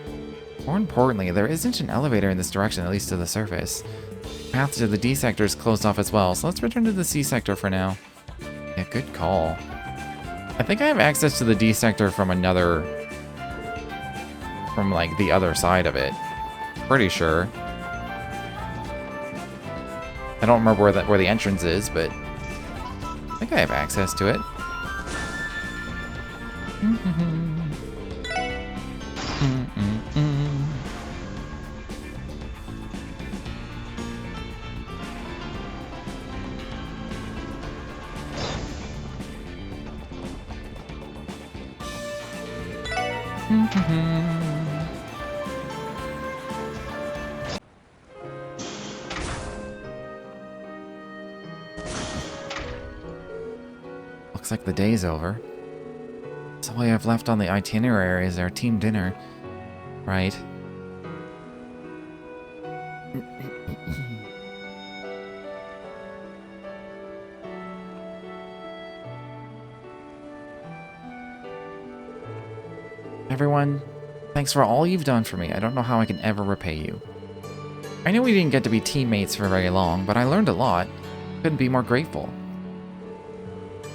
More importantly, there isn't an elevator in this direction, at least to the surface. The path to the D sector is closed off as well, so let's return to the C sector for now. Yeah, good call. I think I have access to the D sector from another... From, like, the other side of it. Pretty sure. I don't remember where the entrance is, but... I think I have access to it. Looks like the day's over. So all I have left on the itinerary is our team dinner. Right. Everyone, thanks for all you've done for me. I don't know how I can ever repay you. I know we didn't get to be teammates for very long, but I learned a lot. Couldn't be more grateful.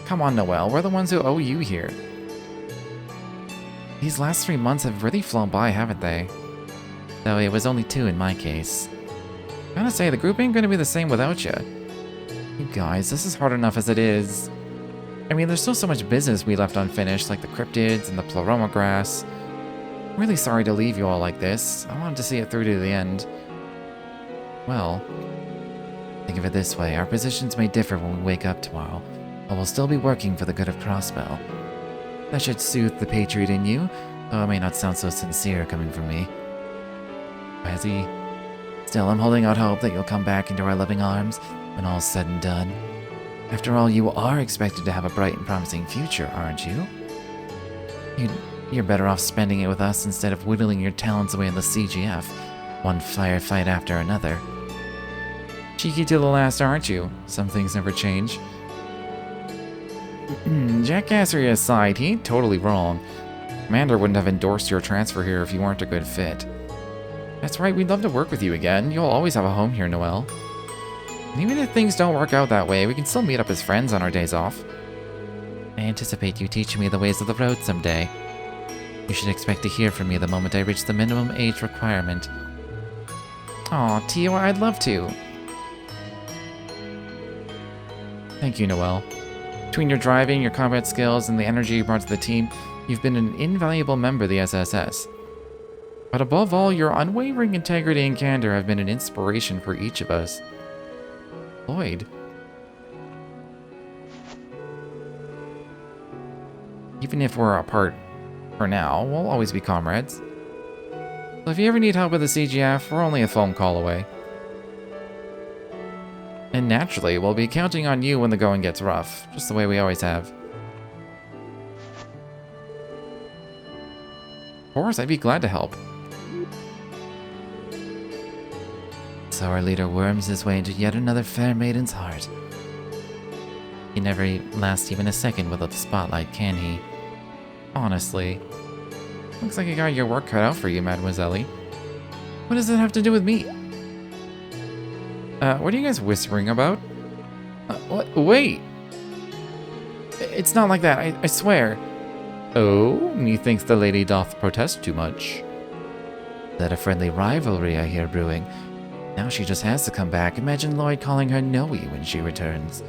Come on, Noelle, we're the ones who owe you here. These last 3 months have really flown by, haven't they? Though it was only 2 in my case. Gotta say, the group ain't gonna be the same without you. You guys, this is hard enough as it is. I mean, there's still so much business we left unfinished, like the cryptids and the pleroma grass. I'm really sorry to leave you all like this. I wanted to see it through to the end. Well, think of it this way, our positions may differ when we wake up tomorrow, but we'll still be working for the good of Crossbell. That should soothe the patriot in you, though it may not sound so sincere coming from me. Wazzy, still, I'm holding out hope that you'll come back into our loving arms when all's said and done. After all, you are expected to have a bright and promising future, aren't you? You're better off spending it with us instead of whittling your talents away in the CGF, one firefight after another. Cheeky to the last, aren't you? Some things never change. Jackassery aside, he ain't totally wrong. Commander wouldn't have endorsed your transfer here if you weren't a good fit. That's right, we'd love to work with you again. You'll always have a home here, Noelle. And even if things don't work out that way, we can still meet up as friends on our days off. I anticipate you teaching me the ways of the road someday. You should expect to hear from me the moment I reach the minimum age requirement. Aw, Tio, I'd love to. Thank you, Noelle. Between your driving, your combat skills, and the energy you brought to the team, you've been an invaluable member of the SSS. But above all, your unwavering integrity and candor have been an inspiration for each of us. Lloyd. Even if we're apart for now, we'll always be comrades. So if you ever need help with the CGF, we're only a phone call away. And naturally, we'll be counting on you when the going gets rough, just the way we always have. Of course, I'd be glad to help. So our leader worms his way into yet another fair maiden's heart. He never lasts even a second without the spotlight, can he? Honestly. Looks like you got your work cut out for you, Mademoiselle. What does that have to do with me? What are you guys whispering about? What? Wait! It's not like that, I swear. Oh, methinks the lady doth protest too much. That a friendly rivalry I hear brewing. Now she just has to come back. Imagine Lloyd calling her Noe when she returns.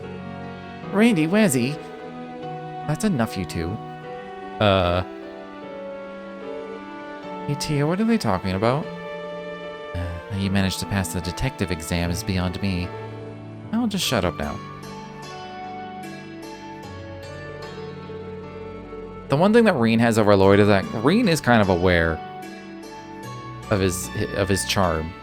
Randy, Wazzy. That's enough, you two. Hey, Tia, what are they talking about? How you managed to pass the detective exam is beyond me. I'll just shut up now. The one thing that Reen has over Lloyd is that Reen is kind of aware of his charm.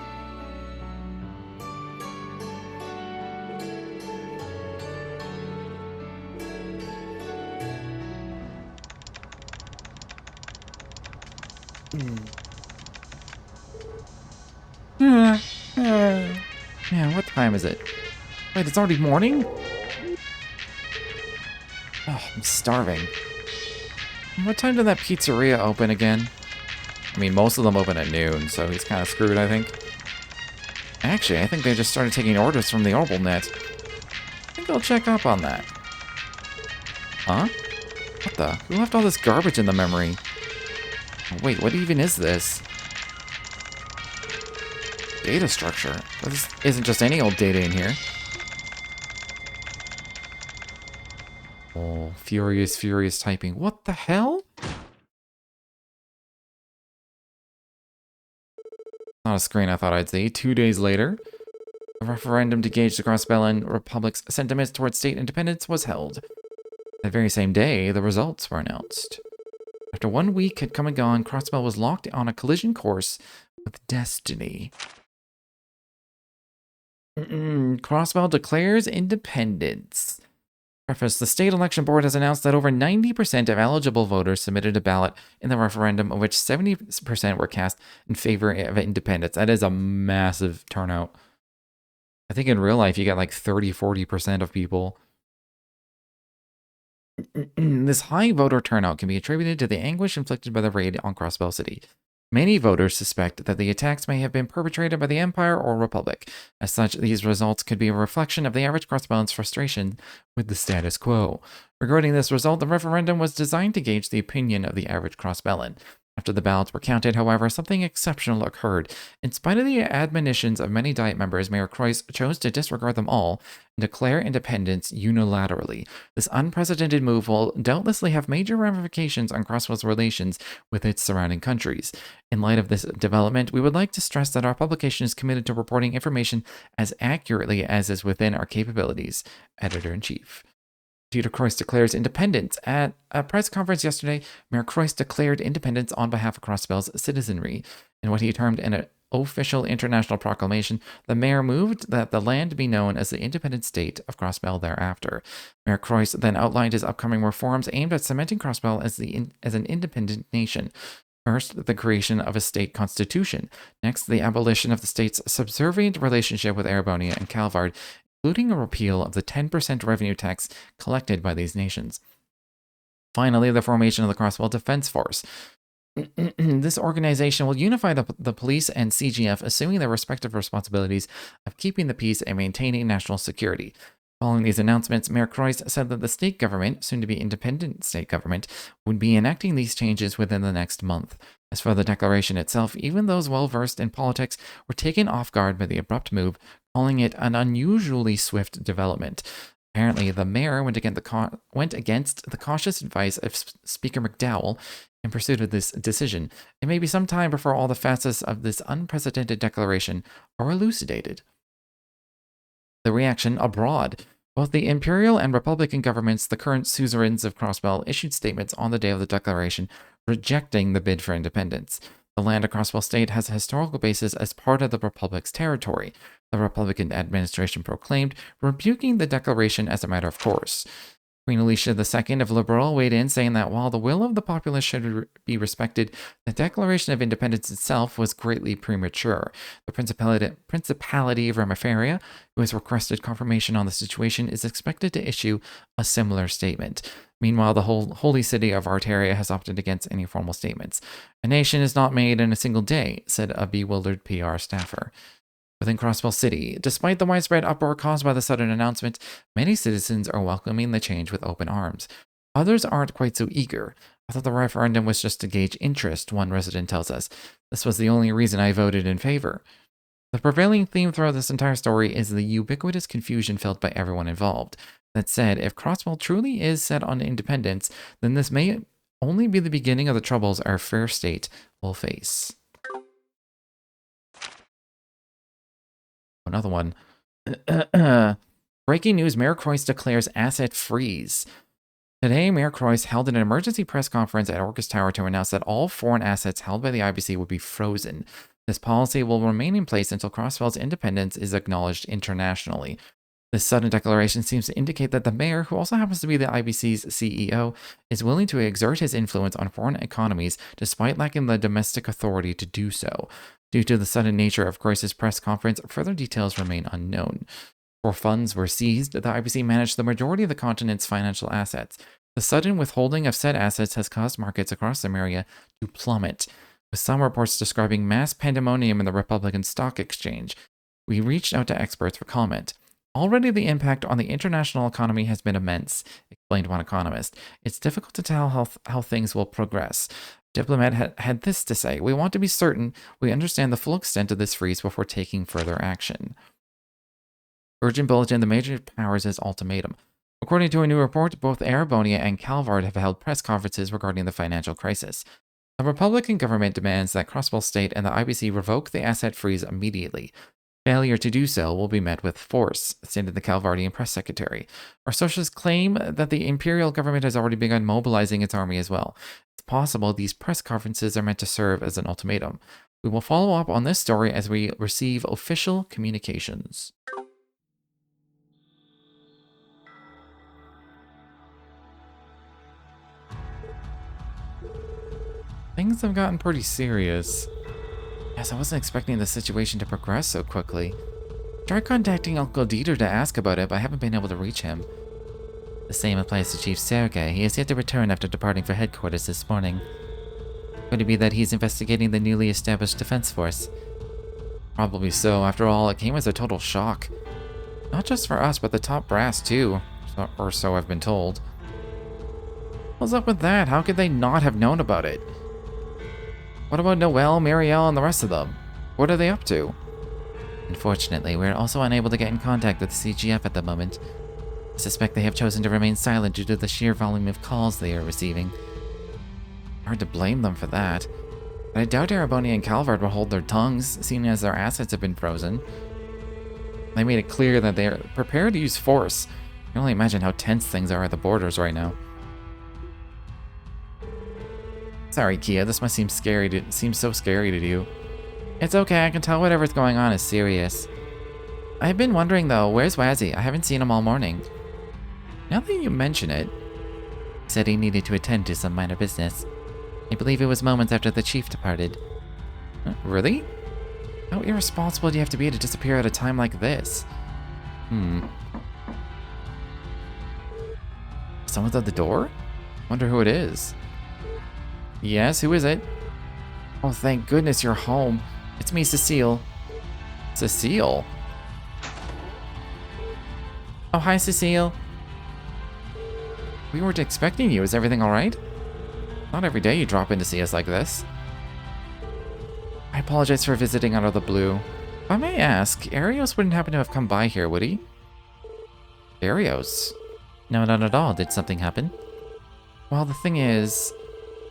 Man, what time is it? Wait, it's already morning? Oh, I'm starving. What time did that pizzeria open again? I mean, most of them open at noon, so he's kind of screwed, I think. Actually, I think they just started taking orders from the OrbitalNet. I think I'll check up on that. Huh? What the? Who left all this garbage in the memory? Oh, wait, what even is this? Data structure. This isn't just any old data in here. Oh, furious typing. What the hell? Not a screen I thought I'd see. 2 days later, a referendum to gauge the Crossbellan Republic's sentiments towards state independence was held. That very same day, the results were announced. After 1 week had come and gone, Crossbell was locked on a collision course with destiny. Crossbell declares independence. Preface: the state election board has announced that over 90% of eligible voters submitted a ballot in the referendum, of which 70% were cast in favor of independence. That is a massive turnout. I think in real life you get like 30-40% of people. This high voter turnout can be attributed to the anguish inflicted by the raid on Crossbell City. Many voters suspect that the attacks may have been perpetrated by the Empire or Republic. As such, these results could be a reflection of the average Crossbellan's frustration with the status quo. Regarding this result, the referendum was designed to gauge the opinion of the average Crossbellan. After the ballots were counted, however, something exceptional occurred. In spite of the admonitions of many Diet members, Mayor Croix chose to disregard them all and declare independence unilaterally. This unprecedented move will doubtlessly have major ramifications on Crossbell's relations with its surrounding countries. In light of this development, we would like to stress that our publication is committed to reporting information as accurately as is within our capabilities. Editor-in-Chief. Dieter Croix declares independence. At a press conference yesterday, Mayor Croix declared independence on behalf of Crossbell's citizenry. In what he termed an official international proclamation, the mayor moved that the land be known as the independent state of Crossbell thereafter. Mayor Croix then outlined his upcoming reforms aimed at cementing Crossbell as an independent nation. First, the creation of a state constitution. Next, the abolition of the state's subservient relationship with Erebonia and Calvard, including a repeal of the 10% revenue tax collected by these nations. Finally, the formation of the Crossbell Defense Force. This organization will unify the police and CGF, assuming their respective responsibilities of keeping the peace and maintaining national security. Following these announcements, Mayor Croix said that the state government, soon to be independent state government, would be enacting these changes within the next month. As for the declaration itself, even those well-versed in politics were taken off guard by the abrupt move, calling it an unusually swift development. Apparently, the mayor went against the cautious advice of Speaker McDowell in pursuit of this decision. It may be some time before all the facets of this unprecedented declaration are elucidated. The reaction abroad. Both the Imperial and Republican governments, the current suzerains of Crossbell, issued statements on the day of the declaration rejecting the bid for independence. The land of Crossbell State has a historical basis as part of the Republic's territory, the Republican administration proclaimed, rebuking the declaration as a matter of course. Queen Alicia II of Liberal weighed in, saying that while the will of the populace should be respected, the Declaration of Independence itself was greatly premature. The Principality of Ramafaria, who has requested confirmation on the situation, is expected to issue a similar statement. Meanwhile, the whole holy city of Artaria has opted against any formal statements. A nation is not made in a single day, said a bewildered PR staffer. Within Crossbell City, despite the widespread uproar caused by the sudden announcement, many citizens are welcoming the change with open arms. Others aren't quite so eager. I thought the referendum was just to gauge interest, one resident tells us. This was the only reason I voted in favor. The prevailing theme throughout this entire story is the ubiquitous confusion felt by everyone involved. That said, if Crossbell truly is set on independence, then this may only be the beginning of the troubles our fair state will face. Another one. Breaking news, Mayor Croix declares asset freeze. Today, Mayor Croix held an emergency press conference at Orcus Tower to announce that all foreign assets held by the IBC would be frozen. This policy will remain in place until Crossbell's independence is acknowledged internationally. This sudden declaration seems to indicate that the mayor, who also happens to be the IBC's CEO, is willing to exert his influence on foreign economies despite lacking the domestic authority to do so. Due to the sudden nature of Croix's press conference, further details remain unknown. Before funds were seized, the IBC managed the majority of the continent's financial assets. The sudden withholding of said assets has caused markets across the area to plummet, with some reports describing mass pandemonium in the Republican Stock Exchange. We reached out to experts for comment. Already the impact on the international economy has been immense, explained one economist. It's difficult to tell how things will progress. Diplomat had this to say: we want to be certain we understand the full extent of this freeze before taking further action. Urgent bulletin: the major powers' ultimatum. According to a new report, both Erebonia and Calvard have held press conferences regarding the financial crisis. The Republican government demands that Crossbell State and the IBC revoke the asset freeze immediately. Failure to do so will be met with force, stated the Calvardian press secretary. Our socialists claim that the imperial government has already begun mobilizing its army as well. It's possible these press conferences are meant to serve as an ultimatum. We will follow up on this story as we receive official communications. Things have gotten pretty serious. Yes, I wasn't expecting the situation to progress so quickly. Tried contacting Uncle Dieter to ask about it, but I haven't been able to reach him. The same applies to Chief Sergei. He has yet to return after departing for headquarters this morning. Could it be that he's investigating the newly established defense force? Probably so. After all, it came as a total shock. Not just for us, but the top brass too. Or so I've been told. What's up with that? How could they not have known about it? What about Noelle, Marielle, and the rest of them? What are they up to? Unfortunately, we're also unable to get in contact with the CGF at the moment. I suspect they have chosen to remain silent due to the sheer volume of calls they are receiving. Hard to blame them for that. But I doubt Araboni and Calvard will hold their tongues, seeing as their assets have been frozen. They made it clear that they are prepared to use force. I can only imagine how tense things are at the borders right now. Sorry, Kia, this must seem scary seems so scary to you. It's okay, I can tell whatever's going on is serious. I've been wondering though, where's Wazzy? I haven't seen him all morning. Now that you mention it, he said he needed to attend to some minor business. I believe it was moments after the chief departed. Really? How irresponsible do you have to be to disappear at a time like this? Someone's at the door? Wonder who it is. Yes, who is it? Oh, thank goodness you're home. It's me, Cecile. Cecile? Oh, hi, Cecile. We weren't expecting you. Is everything alright? Not every day you drop in to see us like this. I apologize for visiting out of the blue. If I may ask, Arios wouldn't happen to have come by here, would he? Arios? No, not at all. Did something happen? Well, the thing is,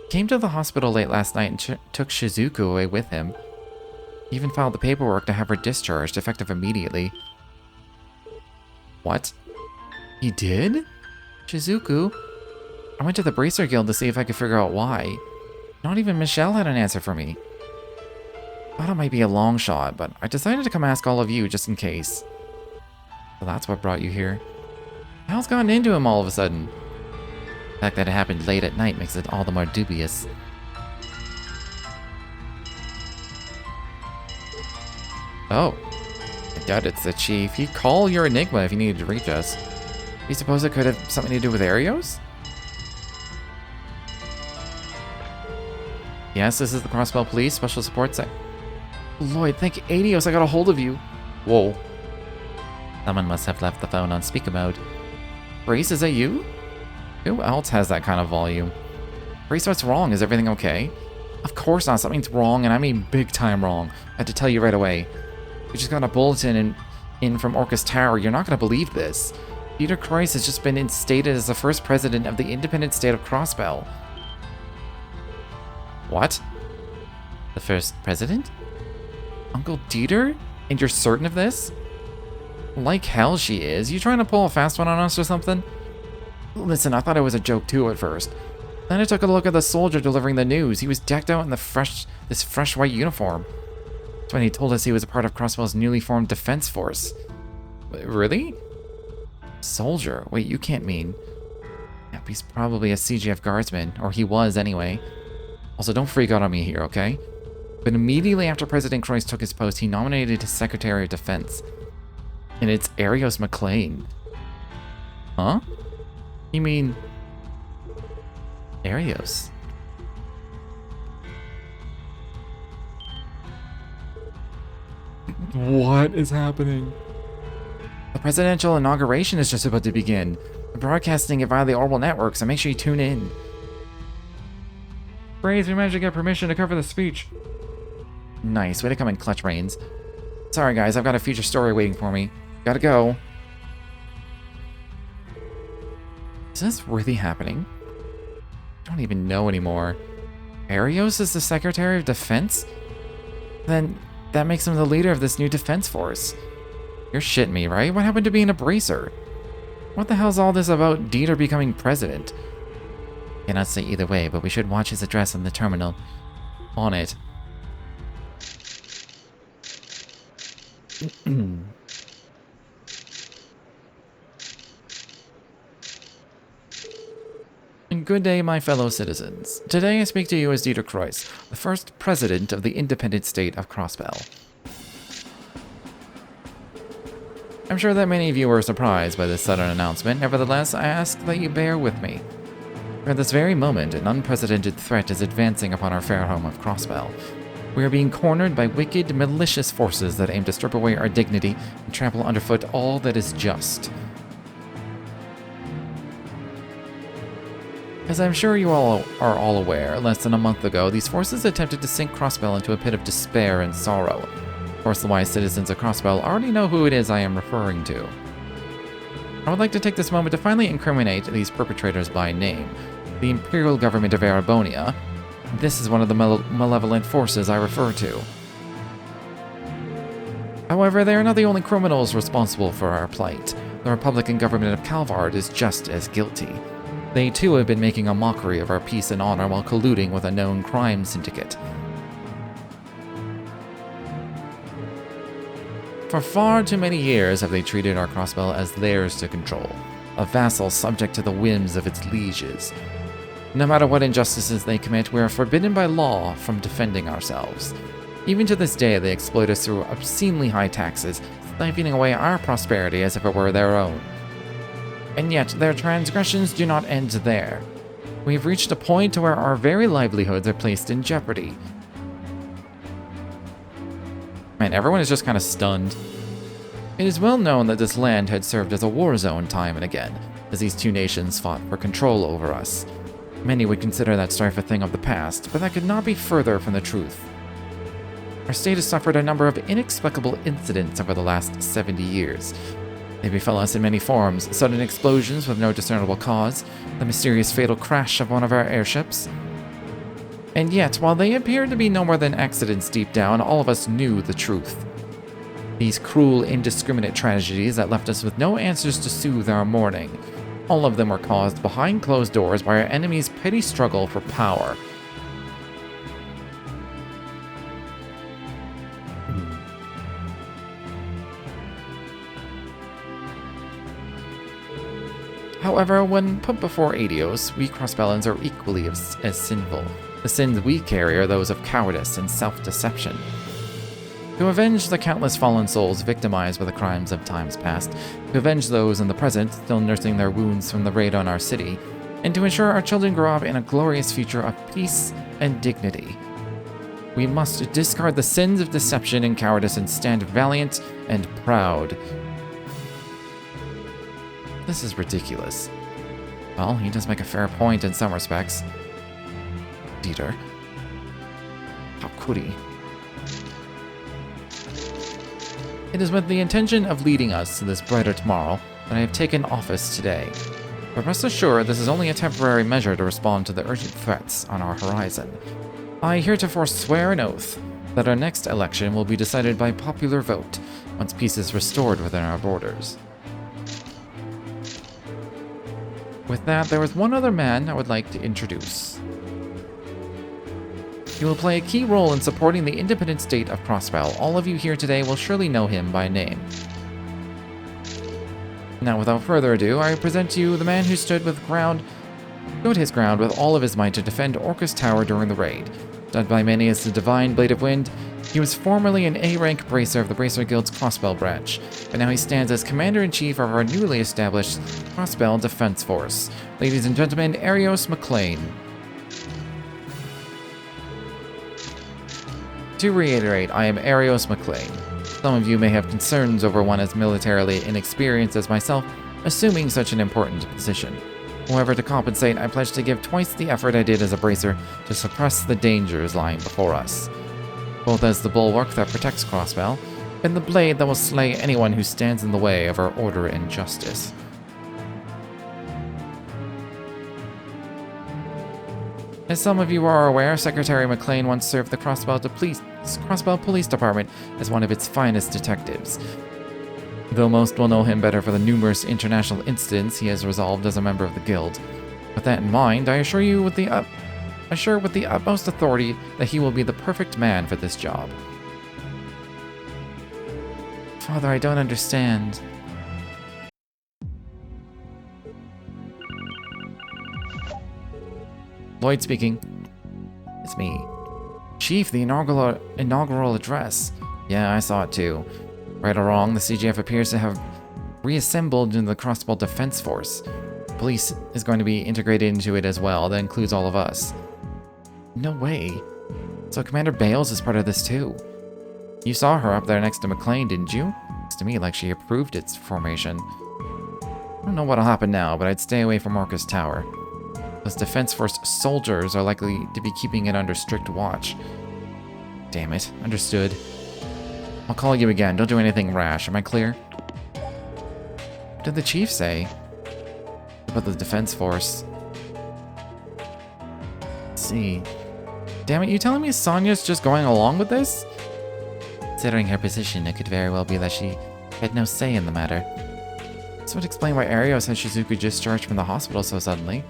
came to the hospital late last night and took Shizuku away with him. He even filed the paperwork to have her discharged, effective immediately. What? He did? Shizuku? I went to the Bracer Guild to see if I could figure out why. Not even Michelle had an answer for me. Thought it might be a long shot, but I decided to come ask all of you just in case. So that's what brought you here. The hell's gotten into him all of a sudden? The fact that it happened late at night makes it all the more dubious. Oh. I doubt it's the chief. He'd call your Enigma if he needed to reach us. You suppose it could have something to do with Arios? Yes, this is the Crossbell Police Special Support Sec. Lloyd, thank Adios, I got a hold of you. Whoa. Someone must have left the phone on speaker mode. Grace, is that you? Who else has that kind of volume? Grace, what's wrong? Is everything okay? Of course not. Something's wrong, and I mean big time wrong. I had to tell you right away. We just got a bulletin in from Orcus Tower. You're not going to believe this. Peter Croix has just been instated as the first president of the independent state of Crossbell. What? The first president? Uncle Dieter? And you're certain of this? Like hell she is. You trying to pull a fast one on us or something? Listen, I thought it was a joke too at first. Then I took a look at the soldier delivering the news. He was decked out in this fresh white uniform. That's when he told us he was a part of Crossbell's newly formed defense force. Really? Soldier? Wait, you can't mean... Yep, he's probably a CGF guardsman, or he was anyway. Also, don't freak out on me here, okay? But immediately after President Croix took his post, he nominated his Secretary of Defense. And it's Arios McLean. Huh? You mean... Arios? What is happening? The presidential inauguration is just about to begin. We're broadcasting it via the Orbital network, so make sure you tune in. Brains, we managed to get permission to cover the speech. Nice, way to come in clutch, Brains. Sorry guys, I've got a future story waiting for me. Gotta go. Is this really happening? I don't even know anymore. Arios is the Secretary of Defense? Then That makes him the leader of this new defense force. You're shitting me, right? What happened to being a bracer? What the hell's all this about Dieter becoming president? Cannot say either way, but we should watch his address on the terminal. On it. Good day, my fellow citizens. Today I speak to you as Dieter Kreuz, the first president of the independent state of Crossbell. I'm sure that many of you were surprised by this sudden announcement. Nevertheless, I ask that you bear with me. For at this very moment, an unprecedented threat is advancing upon our fair home of Crossbell. We are being cornered by wicked, malicious forces that aim to strip away our dignity and trample underfoot all that is just. As I'm sure you all are aware, less than a month ago, these forces attempted to sink Crossbell into a pit of despair and sorrow. Of course, the wise citizens of Crossbell already know who it is I am referring to. I would like to take this moment to finally incriminate these perpetrators by name. The Imperial Government of Arabonia. This is one of the malevolent forces I refer to. However, they are not the only criminals responsible for our plight. The Republican government of Calvard is just as guilty. They too have been making a mockery of our peace and honor while colluding with a known crime syndicate. For far too many years have they treated our Crossbell as theirs to control, a vassal subject to the whims of its lieges. No matter what injustices they commit, we are forbidden by law from defending ourselves. Even to this day, they exploit us through obscenely high taxes, siphoning away our prosperity as if it were their own. And yet, their transgressions do not end there. We have reached a point where our very livelihoods are placed in jeopardy. Man, everyone is just kind of stunned. It is well known that this land had served as a war zone time and again, as these two nations fought for control over us. Many would consider that strife a thing of the past, but that could not be further from the truth. Our state has suffered a number of inexplicable incidents over the last 70 years. They befell us in many forms: sudden explosions with no discernible cause, the mysterious fatal crash of one of our airships. And yet, while they appeared to be no more than accidents deep down, all of us knew the truth. These cruel, indiscriminate tragedies that left us with no answers to soothe our mourning. All of them were caused behind closed doors by our enemy's petty struggle for power. However, when put before Adios, we Crossbellans are equally as sinful. The sins we carry are those of cowardice and self-deception. To avenge the countless fallen souls victimized by the crimes of times past, to avenge those in the present still nursing their wounds from the raid on our city, and to ensure our children grow up in a glorious future of peace and dignity, we must discard the sins of deception and cowardice and stand valiant and proud. This is ridiculous. Well, he does make a fair point in some respects. Dieter. How could he? It is with the intention of leading us to this brighter tomorrow that I have taken office today. But rest assured, this is only a temporary measure to respond to the urgent threats on our horizon. I heretofore swear an oath that our next election will be decided by popular vote once peace is restored within our borders. With that, there is one other man I would like to introduce. He will play a key role in supporting the independent state of Crossbell. All of you here today will surely know him by name. Now, without further ado, I present to you the man who stood his ground with all of his might to defend Orcus Tower during the raid. Dubbed by many as the Divine Blade of Wind, he was formerly an A-rank bracer of the Bracer Guild's Crossbell branch, but now he stands as Commander-in-Chief of our newly established Crossbell Defense Force. Ladies and gentlemen, Arios McLean. To reiterate, I am Arios McLean. Some of you may have concerns over one as militarily inexperienced as myself, assuming such an important position. However, to compensate, I pledge to give twice the effort I did as a bracer to suppress the dangers lying before us, both as the bulwark that protects Crossbell, and the blade that will slay anyone who stands in the way of our order and justice. As some of you are aware, Secretary McLean once served the Crossbell Police Department as one of its finest detectives. Though most will know him better for the numerous international incidents he has resolved as a member of the Guild. With that in mind, I assure you with the utmost authority that he will be the perfect man for this job. Father, I don't understand. Lloyd speaking. It's me. Chief, the inaugural address. Yeah, I saw it too. Right or wrong, the CGF appears to have reassembled into the Crossbell Defense Force. Police is going to be integrated into it as well. That includes all of us. No way. So Commander Bales is part of this too. You saw her up there next to McLean, didn't you? Looks to me like she approved its formation. I don't know what'll happen now, but I'd stay away from Orcus Tower. Those Defense Force soldiers are likely to be keeping it under strict watch. Damn it. Understood. I'll call you again. Don't do anything rash. Am I clear? What did the chief say? About the Defense Force. Let's see. Damn it, you telling me Sonya's just going along with this? Considering her position, it could very well be that she had no say in the matter. This would explain why Arios had Shizuku discharged from the hospital so suddenly.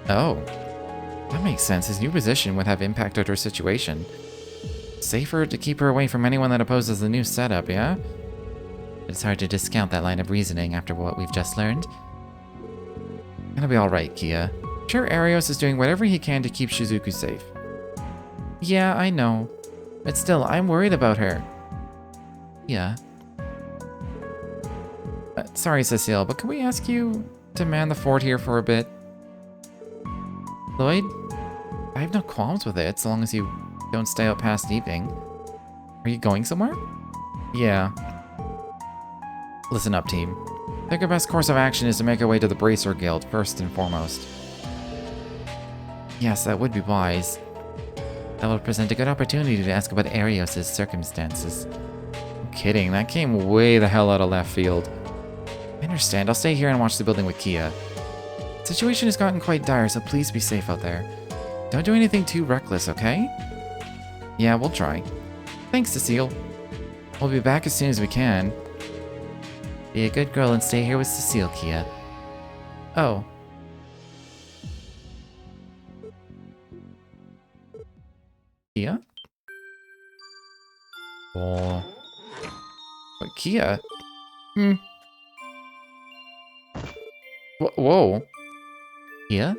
Oh. That makes sense. His new position would have impacted her situation. Safer to keep her away from anyone that opposes the new setup, yeah? It's hard to discount that line of reasoning after what we've just learned. Gonna be alright, Kia. I'm sure Arios is doing whatever he can to keep Shizuku safe. Yeah, I know. But still, I'm worried about her. Yeah. Sorry, Cecile, but can we ask you to man the fort here for a bit? Lloyd? I have no qualms with it, so long as you don't stay out past evening. Are you going somewhere? Yeah. Listen up, team. I think our best course of action is to make our way to the Bracer Guild, first and foremost. Yes, that would be wise. That would present a good opportunity to ask about Arios' circumstances. I'm kidding, that came way the hell out of left field. I understand, I'll stay here and watch the building with Kia. The situation has gotten quite dire, so please be safe out there. Don't do anything too reckless, okay? Yeah, we'll try. Thanks, Cecile. We'll be back as soon as we can. Be a good girl and stay here with Cecile, Kia. Oh. Kia? Oh. What, Kia? Whoa. Kia?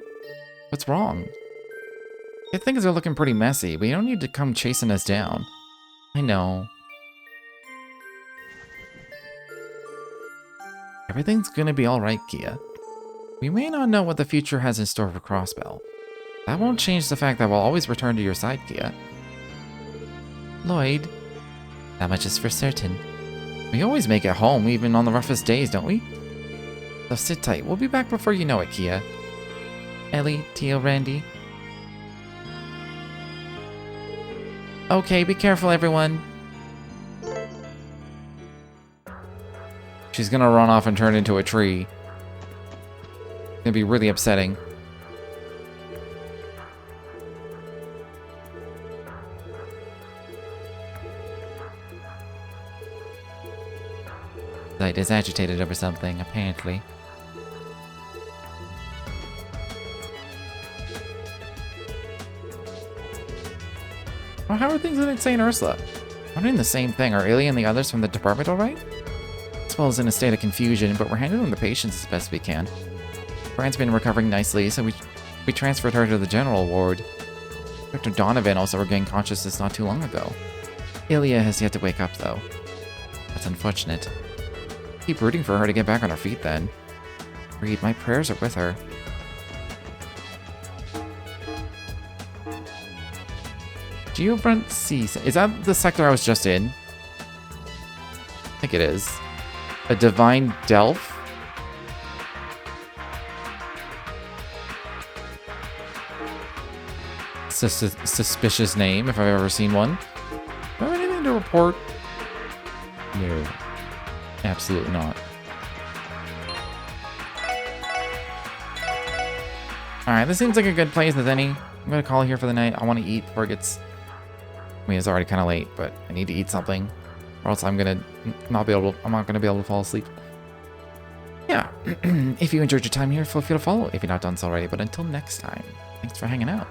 What's wrong? Things are looking pretty messy, but you don't need to come chasing us down. I know. Everything's gonna be alright, Kia. We may not know what the future has in store for Crossbell. That won't change the fact that we'll always return to your side, Kia. Lloyd, that much is for certain. We always make it home, even on the roughest days, don't we? So sit tight, we'll be back before you know it, Kia. Ellie, Tio, Randy. Okay, be careful, everyone. She's gonna run off and turn into a tree. It's gonna be really upsetting. Light is agitated over something, apparently. Well, how are things in St. Ursula? Wondering the same thing. Are Ilya and the others from the department alright? Isabel's in a state of confusion, but we're handling the patients as best we can. Brian's been recovering nicely, so we transferred her to the general ward. Dr. Donovan also regained consciousness not too long ago. Ilya has yet to wake up, though. That's unfortunate. Keep rooting for her to get back on her feet, then. Reed, my prayers are with her. Geofront C. Is that the sector I was just in? I think it is. A Divine Delph? Suspicious name, if I've ever seen one. Do I have anything to report? No. Absolutely not. Alright, this seems like a good place, Nathani. I'm gonna call here for the night. I want to eat before it gets... I mean, it's already kind of late, but I need to eat something. Or else I'm not gonna be able to fall asleep. Yeah. If you enjoyed your time here, feel free to follow if you're not done so already. But until next time, thanks for hanging out.